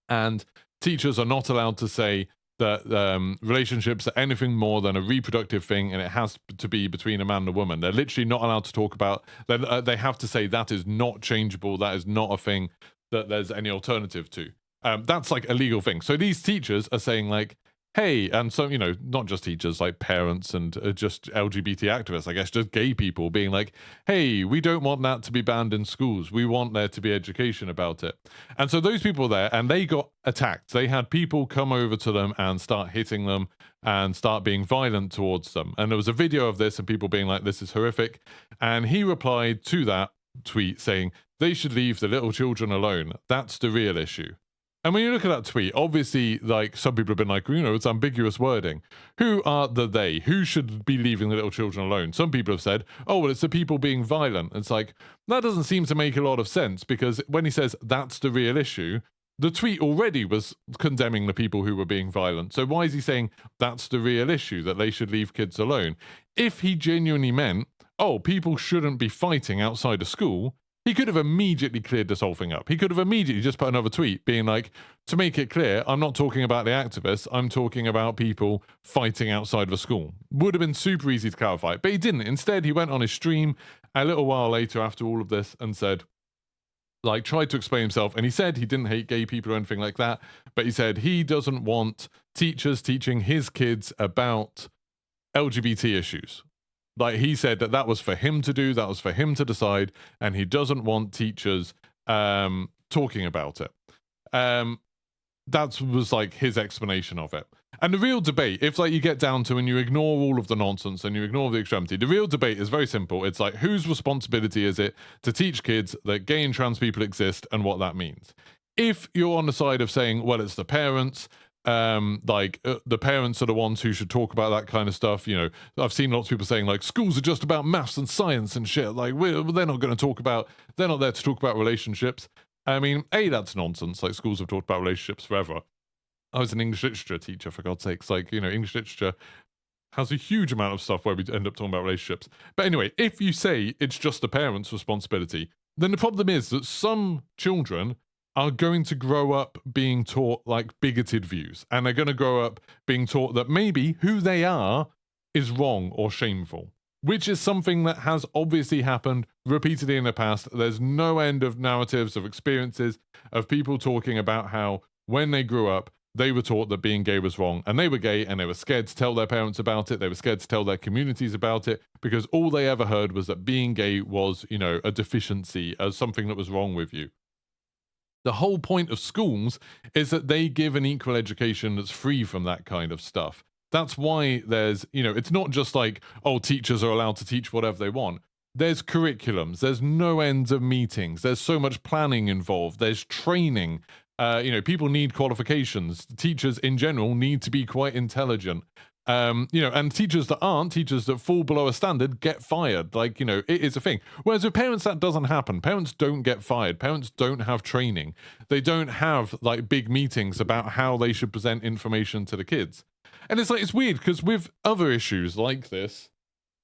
And teachers are not allowed to say that relationships are anything more than a reproductive thing, and it has to be between a man and a woman. They're literally not allowed to talk about, they have to say that is not changeable, that is not a thing that there's any alternative to. That's like a legal thing. So these teachers are saying like, hey, and so, not just teachers, like parents and just LGBT activists, I guess, just gay people being like, hey, we don't want that to be banned in schools. We want there to be education about it. And so those people there, and they got attacked. They had people come over to them and start hitting them and start being violent towards them. And there was a video of this and people being like, this is horrific. And he replied to that tweet saying, they should leave the little children alone. That's the real issue. And when you look at that tweet, obviously, like, some people have been like, it's ambiguous wording. Who are the they? Who should be leaving the little children alone? Some people have said, oh, well, it's the people being violent. It's like, that doesn't seem to make a lot of sense, because when he says that's the real issue, the tweet already was condemning the people who were being violent. So why is he saying that's the real issue, that they should leave kids alone? If he genuinely meant, oh, people shouldn't be fighting outside of school, he could have immediately cleared this whole thing up. He could have immediately just put another tweet being like, to make it clear, I'm not talking about the activists, I'm talking about people fighting outside of a school. Would have been super easy to clarify, but he didn't. Instead, he went on his stream a little while later after all of this and said, like, tried to explain himself, and he said he didn't hate gay people or anything like that, but he said he doesn't want teachers teaching his kids about LGBT issues. Like, he said that was for him to do, that was for him to decide, and he doesn't want teachers talking about it. That was like his explanation of it. And the real debate, if like you get down to and you ignore all of the nonsense and you ignore the extremity, the real debate is very simple. It's like, whose responsibility is it to teach kids that gay and trans people exist and what that means? If you're on the side of saying, well, it's the parents, the parents are the ones who should talk about that kind of stuff. I've seen lots of people saying like schools are just about maths and science and shit. Like they're not there to talk about relationships. I mean, that's nonsense. Like, schools have talked about relationships forever. I was an English literature teacher, for God's sakes. Like, English literature has a huge amount of stuff where we end up talking about relationships. But anyway, if you say it's just the parents' responsibility, then the problem is that some children are going to grow up being taught like bigoted views, and they're going to grow up being taught that maybe who they are is wrong or shameful, which is something that has obviously happened repeatedly in the past. There's no end of narratives, of experiences, of people talking about how when they grew up, they were taught that being gay was wrong, and they were gay, and they were scared to tell their parents about it. They were scared to tell their communities about it, because all they ever heard was that being gay was, a deficiency, as something that was wrong with you. The whole point of schools is that they give an equal education that's free from that kind of stuff. That's why there's, it's not just like, oh, teachers are allowed to teach whatever they want. There's curriculums, there's no end of meetings, there's so much planning involved, there's training. People need qualifications. Teachers in general need to be quite intelligent. And teachers that fall below a standard get fired. Like, it is a thing. Whereas with parents, that doesn't happen. Parents don't get fired. Parents don't have training. They don't have like big meetings about how they should present information to the kids. And it's weird because with other issues like this,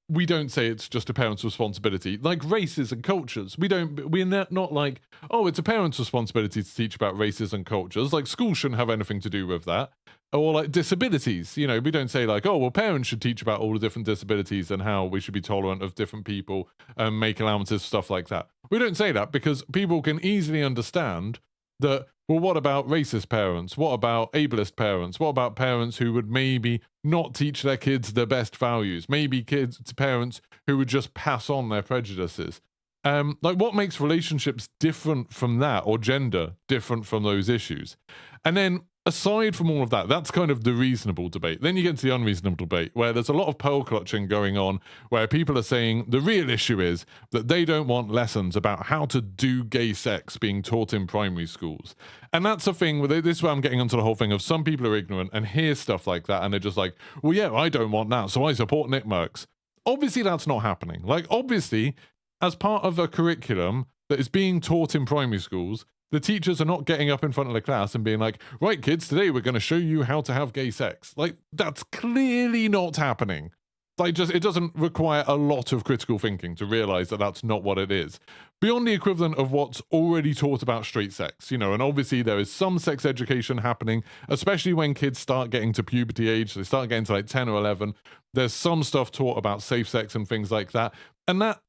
we don't say it's just a parent's responsibility. Like races and cultures, we're not like, oh, it's a parent's responsibility to teach about races and cultures. Like, schools shouldn't have anything to do with that. Or like disabilities, we don't say like, oh, well, parents should teach about all the different disabilities and how we should be tolerant of different people and make allowances, stuff like that. We don't say that because people can easily understand that, well, what about racist parents? What about ableist parents? What about parents who would maybe not teach their kids the best values? Maybe parents who would just pass on their prejudices. Like, what makes relationships different from that, or gender different from those issues? And then, aside from all of that, that's kind of the reasonable debate. Then you get into the unreasonable debate, where there's a lot of pearl clutching going on, where people are saying the real issue is that they don't want lessons about how to do gay sex being taught in primary schools. And that's a thing, this is where I'm getting onto the whole thing of some people are ignorant and hear stuff like that, and they're just like, well, yeah, I don't want that, so I support Nickmercs. Obviously, that's not happening. Like, obviously, as part of a curriculum that is being taught in primary schools, the teachers are not getting up in front of the class and being like, right, kids, today we're going to show you how to have gay sex. Like, that's clearly not happening. Like, it doesn't require a lot of critical thinking to realize that that's not what it is. Beyond the equivalent of what's already taught about straight sex, and obviously there is some sex education happening, especially when kids start getting to puberty age, they start getting to like 10 or 11. There's some stuff taught about safe sex and things like that. And that,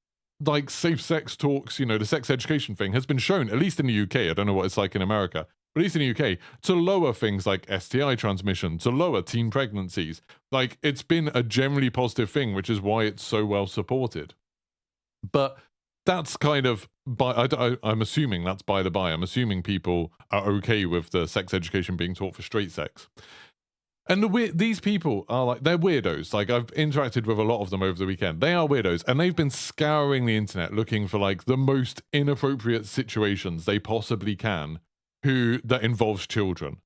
like, safe sex talks, the sex education thing has been shown, at least in the UK, I don't know what it's like in America, but at least in the UK, to lower things like STI transmission, to lower teen pregnancies. Like, it's been a generally positive thing, which is why it's so well supported. But that's kind of, I'm assuming that's by the by. I'm assuming people are okay with the sex education being taught for straight sex. And these people are like, they're weirdos. Like, I've interacted with a lot of them over the weekend. They are weirdos, and they've been scouring the internet looking for like the most inappropriate situations they possibly can that involves children.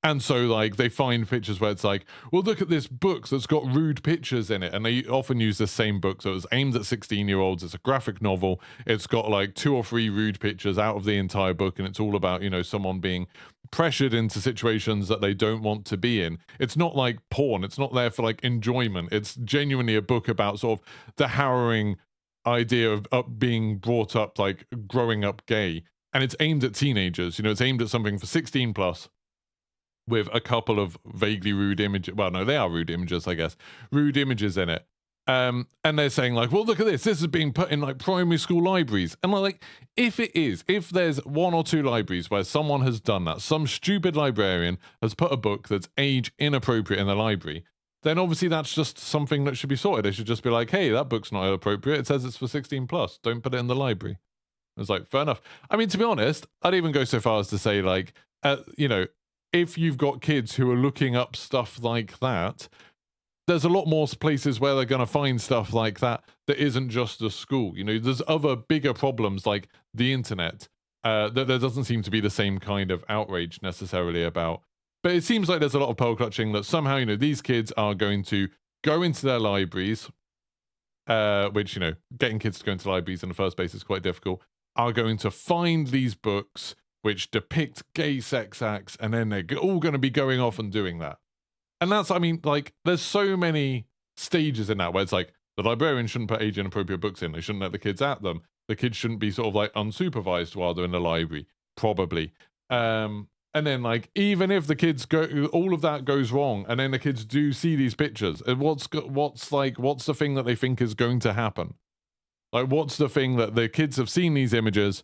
And so, like, they find pictures where it's like, well, look at this book that's got rude pictures in it. And they often use the same book. So it's aimed at 16-year-olds. It's a graphic novel. It's got like 2 or 3 rude pictures out of the entire book. And it's all about, someone being pressured into situations that they don't want to be in. It's not like porn. It's not there for like enjoyment. It's genuinely a book about sort of the harrowing idea of being brought up, like growing up gay. And it's aimed at teenagers. It's aimed at something for 16 plus. With a couple of vaguely rude images. Well, no, they are rude images, I guess. Rude images in it. And they're saying like, well, look at this. This is being put in like primary school libraries. And like, if there's 1 or 2 libraries where someone has done that, some stupid librarian has put a book that's age inappropriate in the library, then obviously that's just something that should be sorted. They should just be like, hey, that book's not appropriate. It says it's for 16 plus. Don't put it in the library. It's like, fair enough. I mean, to be honest, I'd even go so far as to say like, if you've got kids who are looking up stuff like that, there's a lot more places where they're going to find stuff like that isn't just a school. There's other bigger problems like the internet that there doesn't seem to be the same kind of outrage necessarily about. But it seems like there's a lot of pearl clutching that somehow, these kids are going to go into their libraries, which, getting kids to go into libraries in the first place is quite difficult, are going to find these books which depict gay sex acts, and then they're all going to be going off and doing that. And that's, I mean, like, there's so many stages in that where it's like, the librarian shouldn't put age inappropriate books in. They shouldn't let the kids at them. The kids shouldn't be sort of like unsupervised while they're in the library, probably. And then, like, even if the kids all of that goes wrong, and then the kids do see these pictures, what's the thing that they think is going to happen? Like, what's the thing that the kids have seen these images?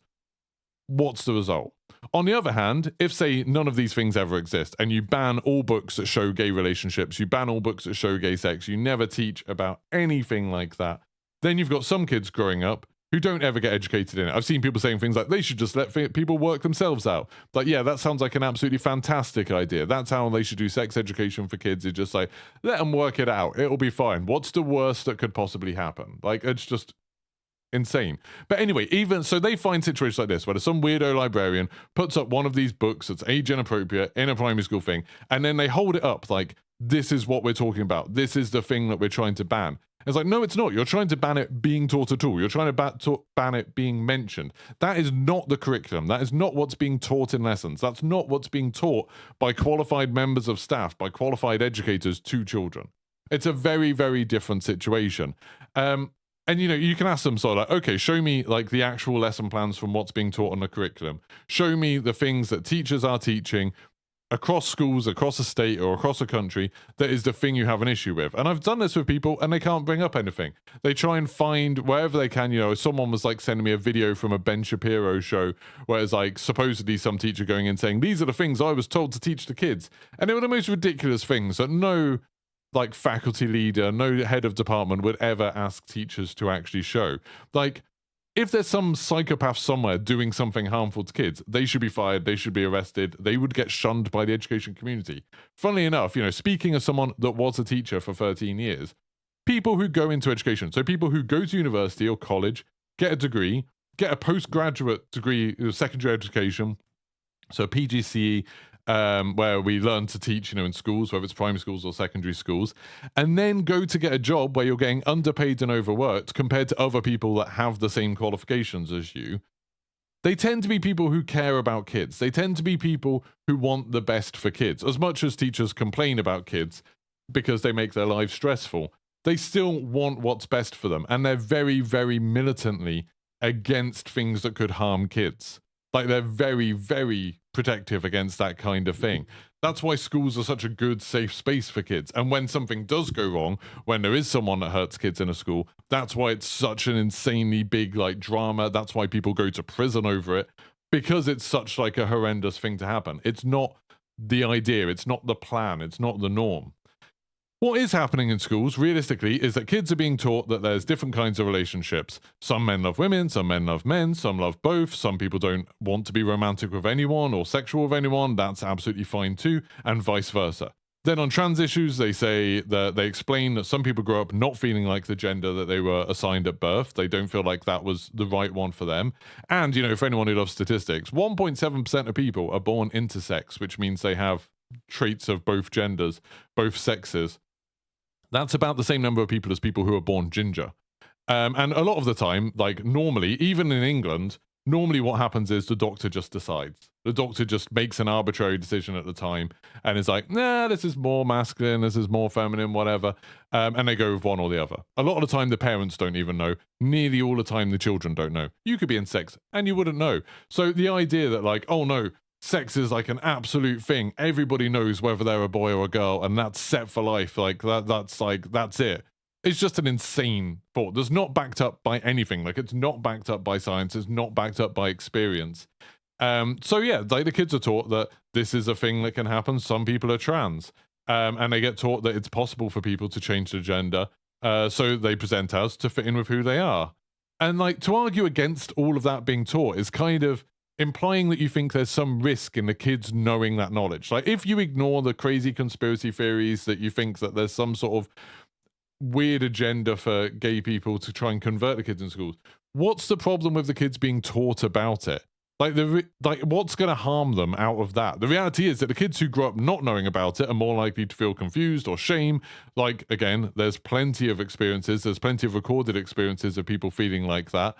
What's the result? On the other hand, if, say, none of these things ever exist, and you ban all books that show gay relationships, you ban all books that show gay sex, you never teach about anything like that, then you've got some kids growing up who don't ever get educated in it. I've seen people saying things like, they should just let people work themselves out. Like, yeah, that sounds like an absolutely fantastic idea. That's how they should do sex education for kids, is just like, let them work it out. It'll be fine. What's the worst that could possibly happen? Like, it's just insane. But anyway, even so, they find situations like this where some weirdo librarian puts up one of these books that's age inappropriate in a primary school thing, and then they hold it up like, this is what we're talking about. This is the thing that we're trying to ban. It's like, no, it's not. You're trying to ban it being taught at all. You're trying to ban it being mentioned. That is not the curriculum. That is not what's being taught in lessons. That's not what's being taught by qualified members of staff, by qualified educators to children. It's a very, very different situation. And, you can ask them sort of like, okay, show me like the actual lesson plans from what's being taught on the curriculum. Show me the things that teachers are teaching. across schools, across a state, or across a country that is the thing you have an issue with. And I've done this with people and they can't bring up anything. They try and find wherever they can, you know, someone was like sending me a video from a Ben Shapiro show where it's like supposedly some teacher going in saying, these are the things I was told to teach the kids. And they were the most ridiculous things that no like faculty leader, no head of department would ever ask teachers to actually show. Like, if there's some psychopath somewhere doing something harmful to kids, they should be fired, they should be arrested, they would get shunned by the education community. Funnily enough, you know, speaking as someone that was a teacher for 13 years, people who go into education, so people who go to university or college, get a degree, get a postgraduate degree, secondary education, so PGCE, where we learn to teach, you know, in schools, whether it's primary schools or secondary schools, and then go to get a job where you're getting underpaid and overworked compared to other people that have the same qualifications as you. They tend to be people who care about kids. They tend to be people who want the best for kids. As much as teachers complain about kids because they make their lives stressful, they still want what's best for them. And they're very, very militantly against things that could harm kids. Like, they're very, very protective against that kind of thing. That's why schools are such a good, safe space for kids. And when something does go wrong, when there is someone that hurts kids in a school, that's why it's such an insanely big, like, drama. That's why people go to prison over it, because it's such, like, a horrendous thing to happen. It's not the idea. It's not the plan. It's not the norm. What is happening in schools, realistically, is that kids are being taught that there's different kinds of relationships. Some men love women, some men love men, some love both, some people don't want to be romantic with anyone or sexual with anyone, that's absolutely fine too, and vice versa. Then on trans issues, they say that they explain that some people grow up not feeling like the gender that they were assigned at birth. They don't feel like that was the right one for them. And, you know, for anyone who loves statistics, 1.7% of people are born intersex, which means they have traits of both genders, both sexes. That's about the same number of people as people who are born ginger. And a lot of the time, like normally, even in England, normally what happens is the doctor just decides. The doctor just makes an arbitrary decision at the time and is like, nah, this is more masculine, this is more feminine, whatever. And they go with one or the other. A lot of the time, the parents don't even know. Nearly all the time, the children don't know. You could be in sex and you wouldn't know. So the idea that like, oh no, sex is like an absolute thing. Everybody knows whether they're a boy or a girl, and that's set for life. Like that's it. It's just an insane thought. That's not backed up by anything. Like, it's not backed up by science. It's not backed up by experience. So yeah, like the kids are taught that this is a thing that can happen. Some people are trans, and they get taught that it's possible for people to change their gender. So they present as to fit in with who they are. And like, to argue against all of that being taught is kind of implying that you think there's some risk in the kids knowing that knowledge. Like, if you ignore the crazy conspiracy theories that you think that there's some sort of weird agenda for gay people to try and convert the kids in schools, what's the problem with the kids being taught about it? Like, what's going to harm them out of that? The reality is that the kids who grow up not knowing about it are more likely to feel confused or shame. Like, again, there's plenty of experiences, there's plenty of recorded experiences of people feeling like that.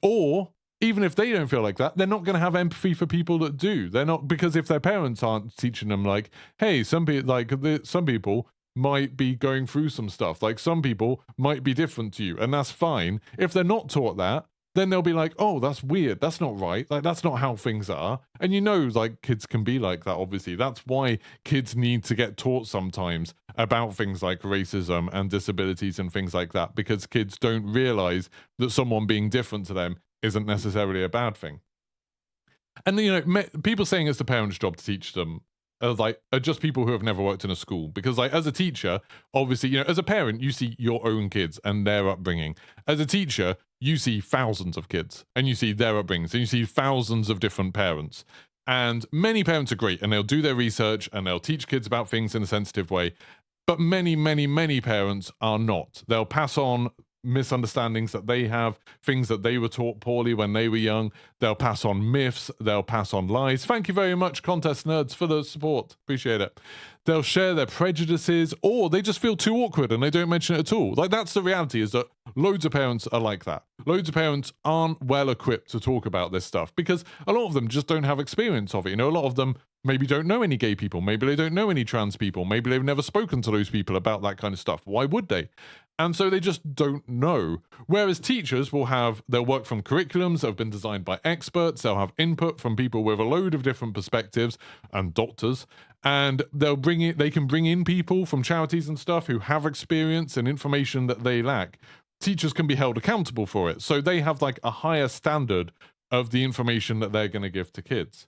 Or even if they don't feel like that, they're not going to have empathy for people that do. They're not, because if their parents aren't teaching them, like, hey, some people might be going through some stuff. Like, some people might be different to you, and that's fine. If they're not taught that, then they'll be like, oh, that's weird. That's not right. Like, that's not how things are. And you know, like, kids can be like that, obviously. That's why kids need to get taught sometimes about things like racism and disabilities and things like that, because kids don't realize that someone being different to them isn't necessarily a bad thing. And, you know, people saying it's the parents' job to teach them are just people who have never worked in a school. Because, like, as a teacher, obviously, you know, as a parent, you see your own kids and their upbringing. As a teacher, you see thousands of kids and you see their upbringings and you see thousands of different parents. And many parents are great and they'll do their research and they'll teach kids about things in a sensitive way. But many, many, many parents are not. They'll pass on misunderstandings that they have, things that they were taught poorly when they were young. They'll pass on myths, they'll pass on lies. Thank you very much, Contest Nerds, for the support. Appreciate it. They'll share their prejudices, or they just feel too awkward and they don't mention it at all. Like, that's the reality, is that loads of parents are like that. Loads of parents aren't well equipped to talk about this stuff because a lot of them just don't have experience of it. You know, a lot of them maybe don't know any gay people, maybe they don't know any trans people, maybe they've never spoken to those people about that kind of stuff. Why would they? And so they just don't know. Whereas teachers they'll work from curriculums that have been designed by experts, they'll have input from people with a load of different perspectives, and doctors, and they can bring in people from charities and stuff who have experience and information that they lack. Teachers can be held accountable for it. So they have like a higher standard of the information that they're going to give to kids.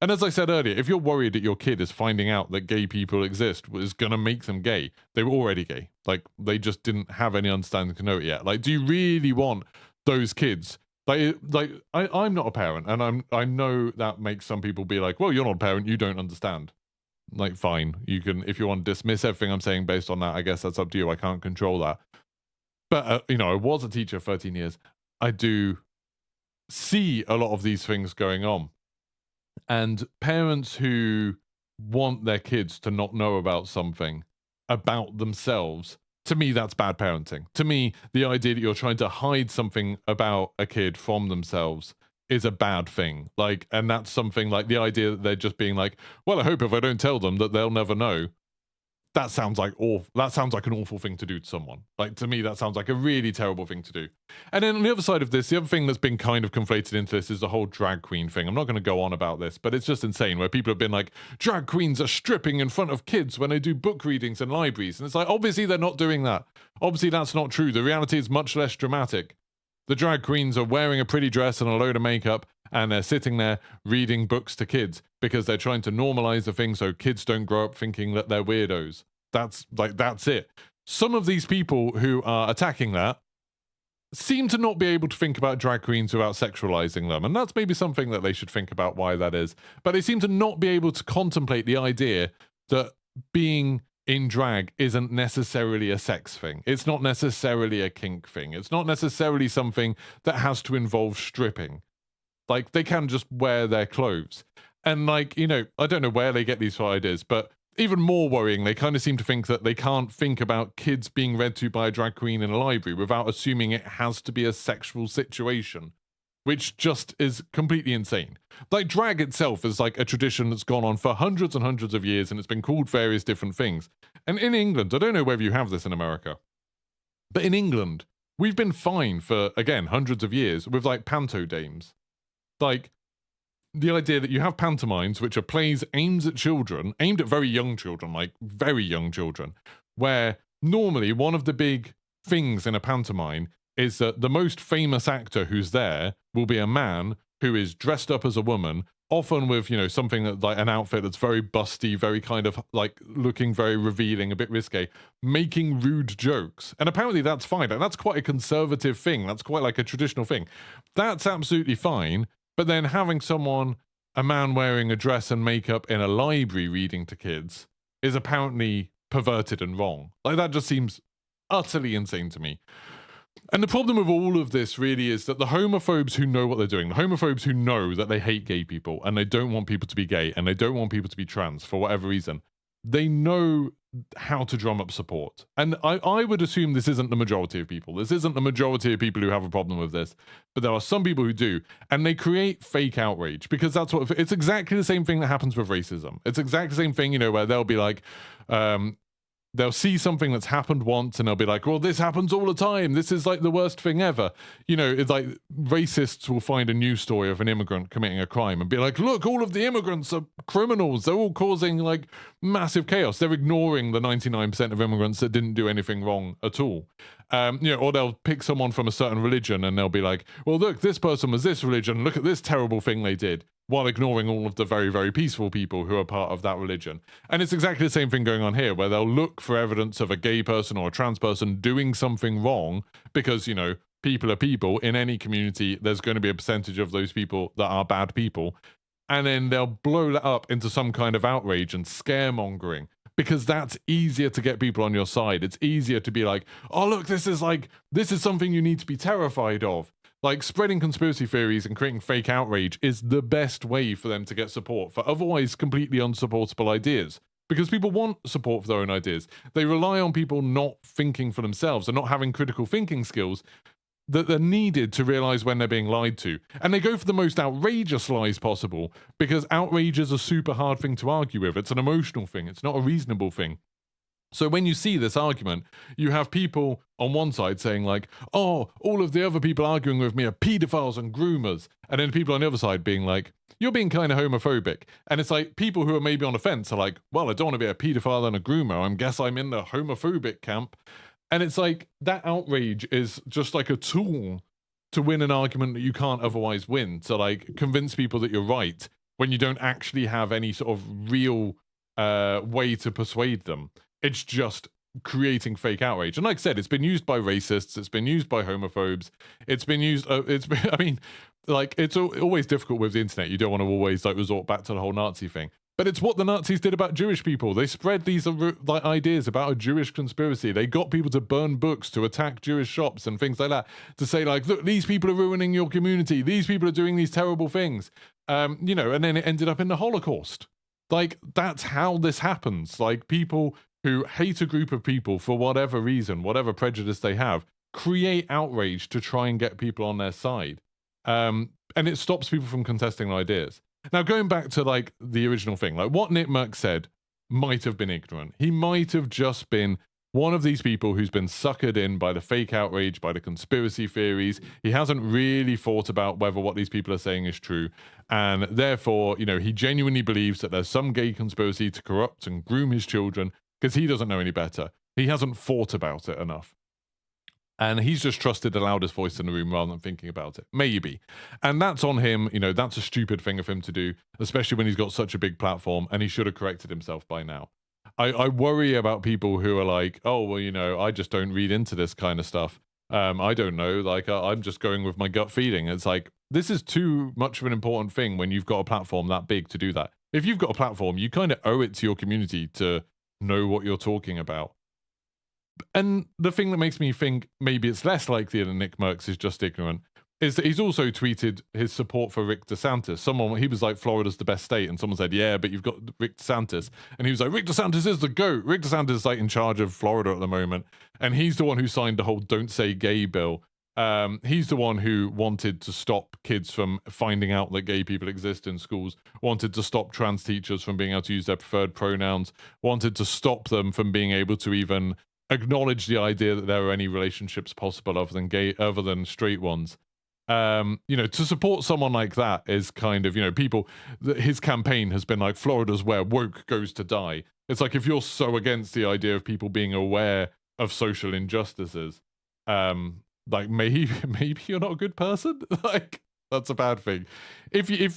And as I said earlier, if you're worried that your kid is finding out that gay people exist, is going to make them gay, they were already gay. Like, they just didn't have any understanding to know it yet. Like, do you really want those kids? I'm not a parent, and I know that makes some people be like, well, you're not a parent, you don't understand. Like, fine, you can, if you want to dismiss everything I'm saying based on that, I guess that's up to you. I can't control that. But, I was a teacher for 13 years. I do see a lot of these things going on. And parents who want their kids to not know about something about themselves, to me, that's bad parenting. To me, the idea that you're trying to hide something about a kid from themselves is a bad thing. Like, and that's something like the idea that they're just being like, well, I hope if I don't tell them that they'll never know. That sounds like awful. That sounds like an awful thing to do to someone. Like, to me, that sounds like a really terrible thing to do. And then on the other side of this, the other thing that's been kind of conflated into this is the whole drag queen thing. I'm not going to go on about this, but it's just insane where people have been like, drag queens are stripping in front of kids when they do book readings in libraries. And it's like, obviously they're not doing that. Obviously that's not true. The reality is much less dramatic. The drag queens are wearing a pretty dress and a load of makeup, and they're sitting there reading books to kids because they're trying to normalize the thing so kids don't grow up thinking that they're weirdos. That's it. Some of these people who are attacking that seem to not be able to think about drag queens without sexualizing them. And that's maybe something that they should think about why that is. But they seem to not be able to contemplate the idea that being in drag isn't necessarily a sex thing. It's not necessarily a kink thing. It's not necessarily something that has to involve stripping. Like, they can just wear their clothes. And like, I don't know where they get these ideas, but even more worrying, they kind of seem to think that they can't think about kids being read to by a drag queen in a library without assuming it has to be a sexual situation, which just is completely insane. Like, drag itself is like a tradition that's gone on for hundreds and hundreds of years, and it's been called various different things. And in England, I don't know whether you have this in America, but in England, we've been fine for, again, hundreds of years with like panto dames. Like, the idea that you have pantomimes, which are plays aimed at very young children, like very young children, where normally one of the big things in a pantomime is that the most famous actor who's there will be a man who is dressed up as a woman, often with, something that, like, an outfit that's very busty, very kind of like looking very revealing, a bit risque, making rude jokes. And apparently that's fine. And that's quite a conservative thing. That's quite like a traditional thing. That's absolutely fine. But then having a man wearing a dress and makeup in a library reading to kids is apparently perverted and wrong. Like, that just seems utterly insane to me. And the problem with all of this really is that the homophobes who know what they're doing, the homophobes who know that they hate gay people and they don't want people to be gay and they don't want people to be trans for whatever reason, they know how to drum up support. And I would assume this isn't the majority of people. This isn't the majority of people who have a problem with this, but there are some people who do, and they create fake outrage because it's exactly the same thing that happens with racism. It's exactly the same thing, where they'll be like, they'll see something that's happened once and they'll be like, well, this happens all the time. This is like the worst thing ever. It's like racists will find a news story of an immigrant committing a crime and be like, look, all of the immigrants are criminals. They're all causing like massive chaos. They're ignoring the 99% of immigrants that didn't do anything wrong at all. Or they'll pick someone from a certain religion and they'll be like, well, look, this person was this religion. Look at this terrible thing they did, while ignoring all of the very, very peaceful people who are part of that religion. And it's exactly the same thing going on here, where they'll look for evidence of a gay person or a trans person doing something wrong because, people are people. In any community, there's going to be a percentage of those people that are bad people. And then they'll blow that up into some kind of outrage and scaremongering, because that's easier to get people on your side. It's easier to be like, oh, look, this is something you need to be terrified of. Like, spreading conspiracy theories and creating fake outrage is the best way for them to get support for otherwise completely unsupportable ideas. Because people want support for their own ideas. They rely on people not thinking for themselves and not having critical thinking skills that are needed to realize when they're being lied to. And they go for the most outrageous lies possible because outrage is a super hard thing to argue with. It's an emotional thing. It's not a reasonable thing. So when you see this argument, you have people on one side saying like, oh, all of the other people arguing with me are pedophiles and groomers. And then people on the other side being like, you're being kind of homophobic. And it's like people who are maybe on the fence are like, well, I don't want to be a pedophile and a groomer. I guess I'm in the homophobic camp. And it's like that outrage is just like a tool to win an argument that you can't otherwise win. To like convince people that you're right when you don't actually have any sort of real way to persuade them. It's just creating fake outrage. And like I said, it's been used by racists. It's been used by homophobes. It's been used, I mean, like, it's always difficult with the internet. You don't want to always like resort back to the whole Nazi thing. But it's what the Nazis did about Jewish people. They spread these like ideas about a Jewish conspiracy. They got people to burn books, to attack Jewish shops and things like that, to say like, look, these people are ruining your community. These people are doing these terrible things. You know, and then it ended up in the Holocaust. Like, that's how this happens. Like, people who hate a group of people for whatever reason, whatever prejudice they have, create outrage to try and get people on their side. And it stops people from contesting their ideas. Now, going back to like the original thing, like what Nick Merck said might have been ignorant. He might have just been one of these people who's been suckered in by the fake outrage, by the conspiracy theories. He hasn't really thought about whether what these people are saying is true. And therefore, you know, he genuinely believes that there's some gay conspiracy to corrupt and groom his children because he doesn't know any better. He hasn't thought about it enough. And he's just trusted the loudest voice in the room rather than thinking about it. Maybe. And that's on him. You know, that's a stupid thing of him to do, especially when he's got such a big platform, and he should have corrected himself by now. I worry about people who are like, oh, well, you know, I just don't read into this kind of stuff. I don't know. Like, I'm just going with my gut feeling. It's like, this is too much of an important thing when you've got a platform that big to do that. If you've got a platform, you kind of owe it to your community to know what you're talking about. And the thing that makes me think maybe it's less likely that Nick Merckx is just ignorant is that he's also tweeted his support for Rick DeSantis. He was like, Florida's the best state, and someone said, yeah, but you've got Rick DeSantis. And he was like, Rick DeSantis is the GOAT. Rick DeSantis is like in charge of Florida at the moment, and he's the one who signed the whole Don't Say Gay bill. He's the one who wanted to stop kids from finding out that gay people exist in schools, wanted to stop trans teachers from being able to use their preferred pronouns, wanted to stop them from being able to even acknowledge the idea that there are any relationships possible other than straight ones. You know, to support someone like that is kind of, you know, his campaign has been like, Florida's where woke goes to die. It's like, if you're so against the idea of people being aware of social injustices, like maybe you're not a good person. Like, that's a bad thing. If you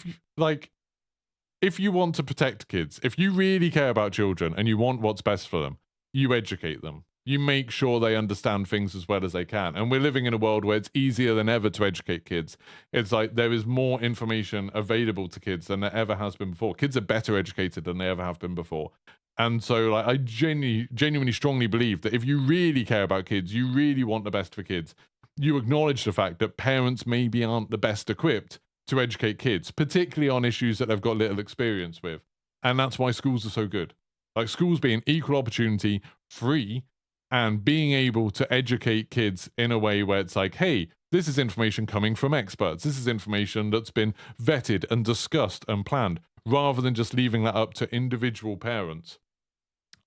want to protect kids, if you really care about children and you want what's best for them, you educate them. You make sure they understand things as well as they can. And we're living in a world where it's easier than ever to educate kids. It's like there is more information available to kids than there ever has been before. Kids are better educated than they ever have been before. And so like, I genuinely strongly believe that if you really care about kids, you really want the best for kids, you acknowledge the fact that parents maybe aren't the best equipped to educate kids, particularly on issues that they've got little experience with. And that's why schools are so good. Like, schools being equal opportunity, free, and being able to educate kids in a way where it's like, hey, this is information coming from experts. This is information that's been vetted and discussed and planned, rather than just leaving that up to individual parents.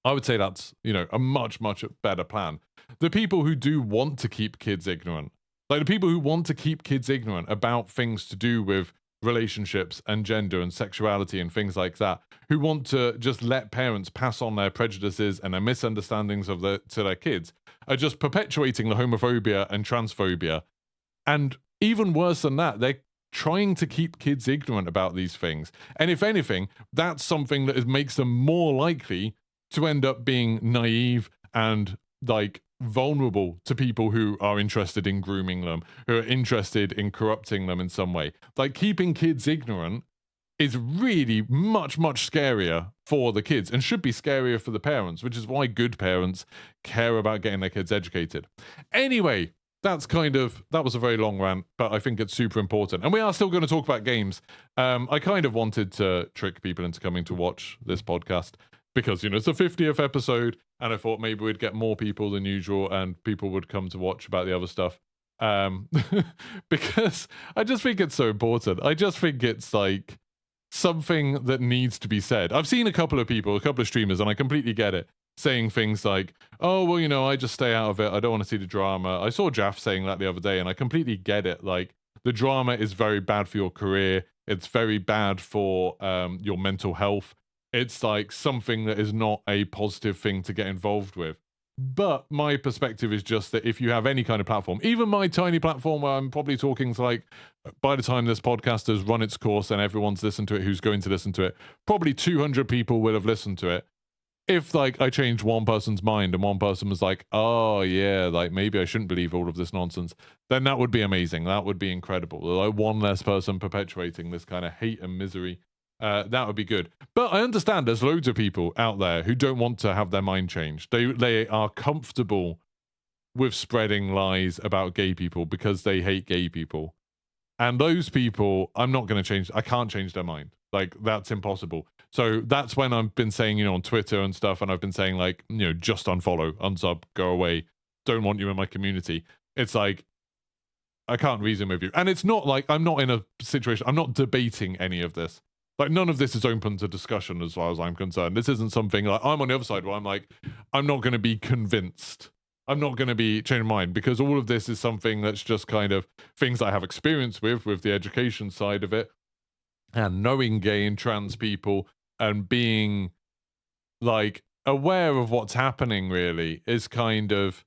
I would say that's, you know, a much, much better plan. The people who do want to keep kids ignorant, like the people who want to keep kids ignorant about things to do with relationships and gender and sexuality and things like that, who want to just let parents pass on their prejudices and their misunderstandings to their kids, are just perpetuating the homophobia and transphobia. And even worse than that, they're trying to keep kids ignorant about these things. And if anything, that's something that makes them more likely to end up being naive and like vulnerable to people who are interested in grooming them, who are interested in corrupting them in some way. Like, keeping kids ignorant is really much, much scarier for the kids, and should be scarier for the parents, which is why good parents care about getting their kids educated. Anyway, that was a very long rant, but I think it's super important. And we are still going to talk about games. I kind of wanted to trick people into coming to watch this podcast, because, you know, it's the 50th episode, and I thought maybe we'd get more people than usual, and people would come to watch about the other stuff. Because I just think it's so important. I just think it's like something that needs to be said. I've seen a couple of streamers, and I completely get it, saying things like, oh, well, you know, I just stay out of it. I don't want to see the drama. I saw Jaff saying that the other day, and I completely get it. Like, the drama is very bad for your career. It's very bad for your mental health. It's like something that is not a positive thing to get involved with. But my perspective is just that if you have any kind of platform, even my tiny platform where I'm probably talking to, like, by the time this podcast has run its course and everyone's listened to it who's going to listen to it, probably 200 people will have listened to it. If, like, I changed one person's mind and one person was like, oh, yeah, like, maybe I shouldn't believe all of this nonsense, then that would be amazing. That would be incredible. Like, one less person perpetuating this kind of hate and misery. That would be good. But I understand there's loads of people out there who don't want to have their mind changed. They are comfortable with spreading lies about gay people because they hate gay people. And those people, I'm not going to change. I can't change their mind. Like, that's impossible. So that's when I've been saying, you know, on Twitter and stuff, and I've been saying, like, you know, just unfollow, unsub, go away, don't want you in my community. It's like, I can't reason with you. And it's not like, I'm not in a situation, I'm not debating any of this. Like, none of this is open to discussion as far as I'm concerned. This isn't something like, I'm on the other side where I'm like, I'm not going to be convinced. I'm not going to be changing my mind, because all of this is something that's just kind of things I have experience with the education side of it, and knowing gay and trans people and being, like, aware of what's happening really is kind of,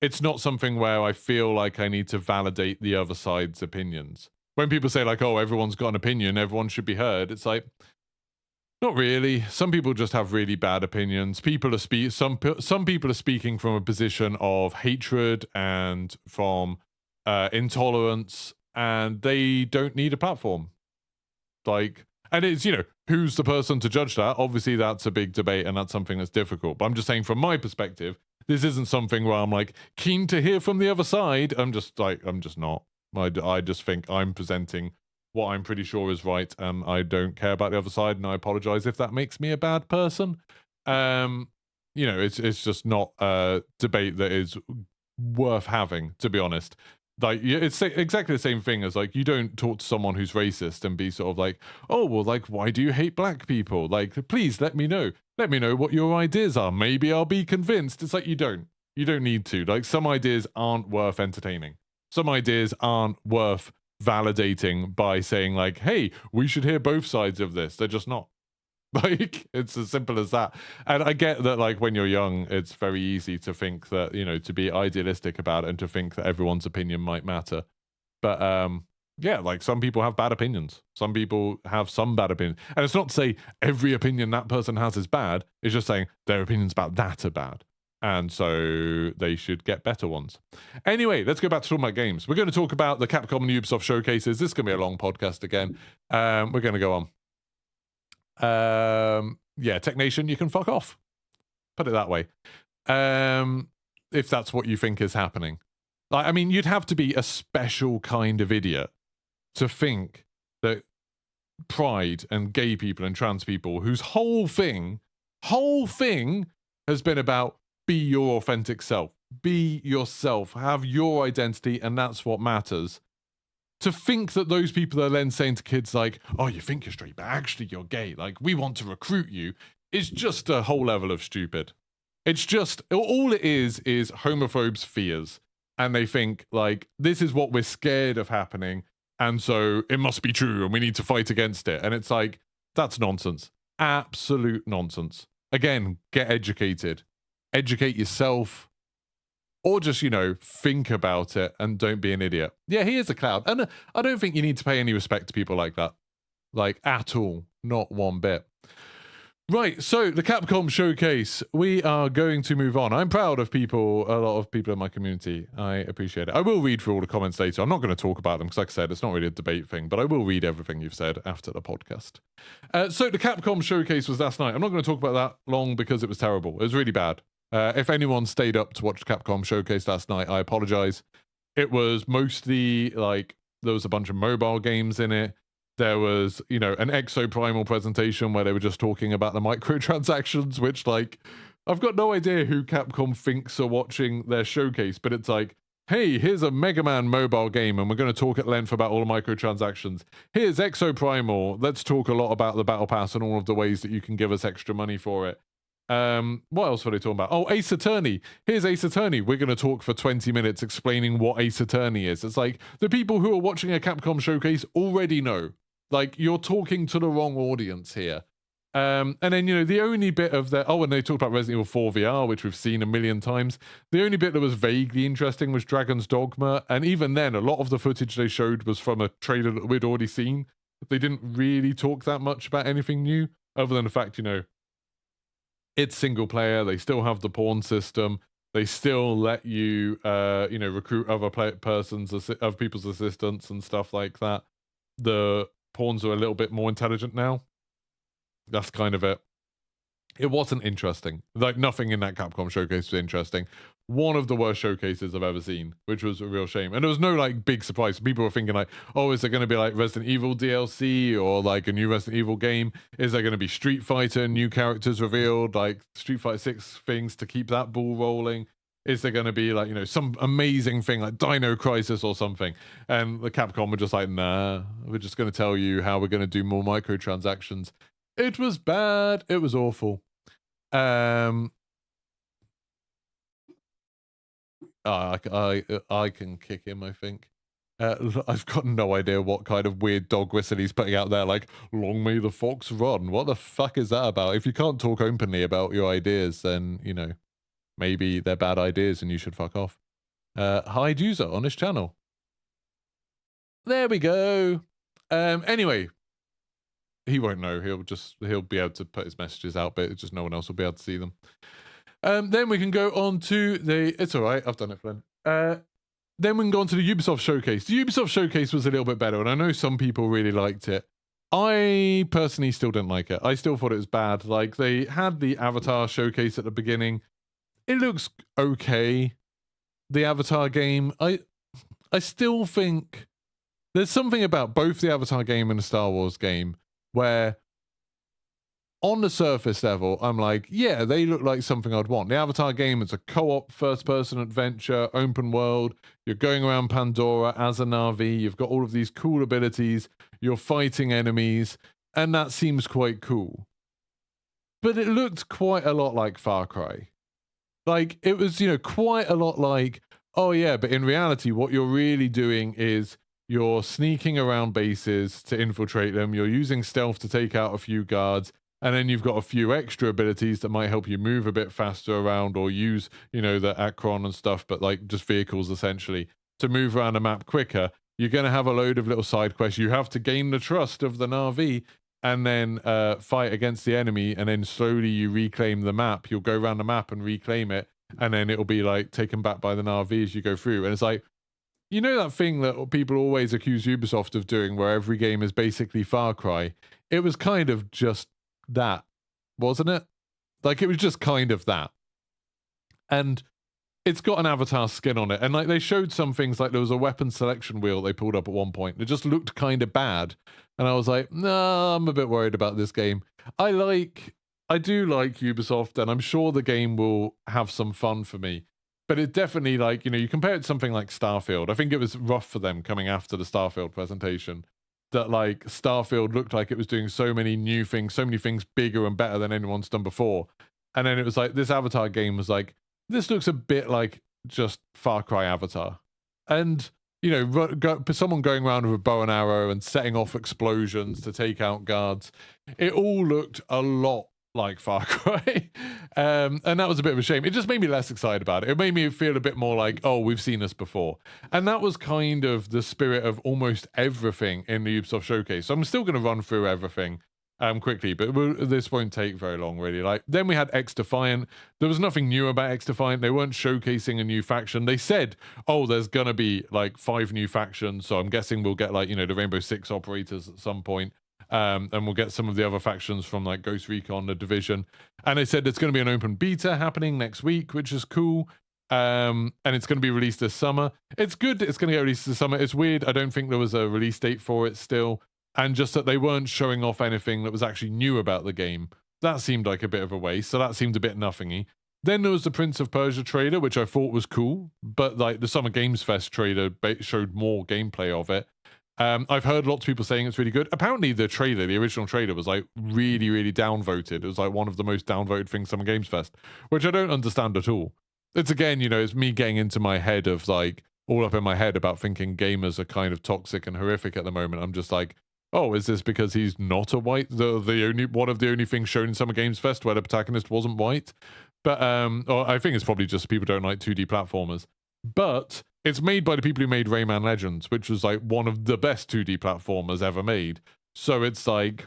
it's not something where I feel like I need to validate the other side's opinions. When people say, like, oh, everyone's got an opinion, everyone should be heard, it's like, not really. Some people just have really bad opinions. People are some people are speaking from a position of hatred and from intolerance, and they don't need a platform. Like, and it's, you know, who's the person to judge that? Obviously, that's a big debate, and that's something that's difficult. But I'm just saying, from my perspective, this isn't something where I'm like keen to hear from the other side. I'm just not. I just think I'm presenting what I'm pretty sure is right, and I don't care about the other side, and I apologize if that makes me a bad person. You know, it's just not a debate that is worth having, to be honest. Like, it's exactly the same thing as, like, you don't talk to someone who's racist and be sort of like, oh, well, like, why do you hate black people? Like, please let me know what your ideas are. Maybe I'll be convinced. It's like, you don't need to. Like, some ideas aren't worth entertaining. Some ideas aren't worth validating by saying, like, hey, we should hear both sides of this. They're just not. Like, it's as simple as that. And I get that, like, when you're young, it's very easy to think that, you know, to be idealistic about it and to think that everyone's opinion might matter. But yeah, like, some people have bad opinions. Some people have some bad opinions. And it's not to say every opinion that person has is bad. It's just saying their opinions about that are bad. And so they should get better ones. Anyway, let's go back to talking about games. We're going to talk about the Capcom and Ubisoft showcases. This is going to be a long podcast again. We're going to go on. Yeah, Tech Nation, you can fuck off. Put it that way. If that's what you think is happening. Like, I mean, you'd have to be a special kind of idiot to think that Pride and gay people and trans people, whose whole thing has been about be your authentic self, be yourself, have your identity, and that's what matters. To think that those people are then saying to kids like, oh, you think you're straight, but actually you're gay, like, we want to recruit you, is just a whole level of stupid. It's just, all it is homophobes' fears. And they think, like, this is what we're scared of happening, and so it must be true, and we need to fight against it. And it's like, that's nonsense. Absolute nonsense. Again, get educated. Educate yourself. Or just, you know, think about it and don't be an idiot. Yeah, he is a clown. And I don't think you need to pay any respect to people like that. Like, at all. Not one bit. Right, so the Capcom showcase. We are going to move on. I'm proud of people, a lot of people in my community. I appreciate it. I will read through all the comments later. I'm not going to talk about them because, like I said, it's not really a debate thing, but I will read everything you've said after the podcast. So the Capcom showcase was last night. I'm not going to talk about that long because it was terrible. It was really bad. If anyone stayed up to watch the Capcom showcase last night, I apologize. It was mostly, like, there was a bunch of mobile games in it. There was, you know, an Exoprimal presentation where they were just talking about the microtransactions, which, like, I've got no idea who Capcom thinks are watching their showcase, but it's like, hey, here's a Mega Man mobile game, and we're going to talk at length about all the microtransactions. Here's Exoprimal. Let's talk a lot about the Battle Pass and all of the ways that you can give us extra money for it. What else were they talking about? Oh, Ace Attorney. Here's Ace Attorney. We're going to talk for 20 minutes explaining what Ace Attorney is. It's like the people who are watching a Capcom showcase already know. Like, you're talking to the wrong audience here. And then, the only bit of the... Oh, and they talked about Resident Evil 4 VR, which we've seen a million times. The only bit that was vaguely interesting was Dragon's Dogma. And even then, a lot of the footage they showed was from a trailer that we'd already seen. They didn't really talk that much about anything new, other than the fact, it's single player. They still have the pawn system. They still let you, recruit other people's assistants and stuff like that. The pawns are a little bit more intelligent now. That's kind of it. It wasn't interesting. Like, nothing in that Capcom showcase was interesting. One of the worst showcases I've ever seen, which was a real shame. And there was no, like, big surprise. People were thinking, like, oh, is there going to be, like, Resident Evil DLC or, like, a new Resident Evil game? Is there going to be Street Fighter, new characters revealed, like Street Fighter 6 things to keep that ball rolling? Is there going to be, like, some amazing thing like Dino Crisis or something? And the Capcom were just like, nah, we're just going to tell you how we're going to do more microtransactions. It was bad. It was awful. I can kick him, I think. I've got no idea what kind of weird dog whistle he's putting out there, like, long may the fox run. What the fuck is that about? If you can't talk openly about your ideas, then, maybe they're bad ideas and you should fuck off. Hide user on his channel. There we go. Anyway. He won't know. He'll be able to put his messages out, but just no one else will be able to see them. Then we can go on to the... It's all right. I've done it, Flynn. Then we can go on to the Ubisoft showcase. The Ubisoft showcase was a little bit better, and I know some people really liked it. I personally still didn't like it. I still thought it was bad. Like, they had the Avatar showcase at the beginning. It looks okay. The Avatar game, I still think there's something about both the Avatar game and the Star Wars game where on the surface level, I'm like, yeah, they look like something I'd want. The Avatar game is a co-op first-person adventure, open world. You're going around Pandora as a Na'vi. You've got all of these cool abilities. You're fighting enemies, and that seems quite cool. But it looked quite a lot like Far Cry. Like, it was, quite a lot like, oh yeah, but in reality, what you're really doing is you're sneaking around bases to infiltrate them. You're using stealth to take out a few guards. And then you've got a few extra abilities that might help you move a bit faster around or use, the Acron and stuff, but like just vehicles essentially to move around the map quicker. You're going to have a load of little side quests. You have to gain the trust of the Na'vi and then fight against the enemy. And then slowly you reclaim the map. You'll go around the map and reclaim it. And then it'll be like taken back by the Na'vi as you go through. And it's like, that thing that people always accuse Ubisoft of doing where every game is basically Far Cry? It was kind of just that, wasn't it? Like, it was just kind of that. And it's got an Avatar skin on it. And like, they showed some things, like there was a weapon selection wheel they pulled up at one point. It just looked kind of bad. And I was like, nah, I'm a bit worried about this game. I do like Ubisoft, and I'm sure the game will have some fun for me. But it definitely, like, you compare it to something like Starfield. I think it was rough for them coming after the Starfield presentation. That, like, Starfield looked like it was doing so many new things, so many things bigger and better than anyone's done before. And then it was like, this Avatar game was like, this looks a bit like just Far Cry Avatar. And, someone going around with a bow and arrow and setting off explosions to take out guards. It all looked a lot like Far Cry. And that was a bit of a shame. It just made me less excited about it. It made me feel a bit more like, oh, we've seen this before. And that was kind of the spirit of almost everything in the Ubisoft showcase. So I'm still going to run through everything quickly, but this won't take very long, really. Like, then we had X-Defiant. There was nothing new about X-Defiant. They weren't showcasing a new faction. They said, oh, there's going to be like 5 new factions. So I'm guessing we'll get like, the Rainbow Six operators at some point. And we'll get some of the other factions from like Ghost Recon, the Division. And they said there's going to be an open beta happening next week, which is cool. And it's going to be released this summer. It's good it's going to get released this summer. It's weird. I don't think there was a release date for it still. And just that they weren't showing off anything that was actually new about the game. That seemed like a bit of a waste. So that seemed a bit nothingy. Then there was the Prince of Persia trailer, which I thought was cool. But like the Summer Games Fest trailer showed more gameplay of it. I've heard lots of people saying it's really good. Apparently the trailer, the original trailer, was like really, really downvoted. It was like one of the most downvoted things Summer Games Fest, which I don't understand at all. It's again, you know, it's me getting into my head of like, all up in my head about thinking gamers are kind of toxic and horrific at the moment. I'm just like, oh, is this because he's not a white? The only one of the only things shown in Summer Games Fest where the protagonist wasn't white. But or I think it's probably just people don't like 2D platformers. But it's made by the people who made Rayman Legends, which was like one of the best 2D platformers ever made. So it's like,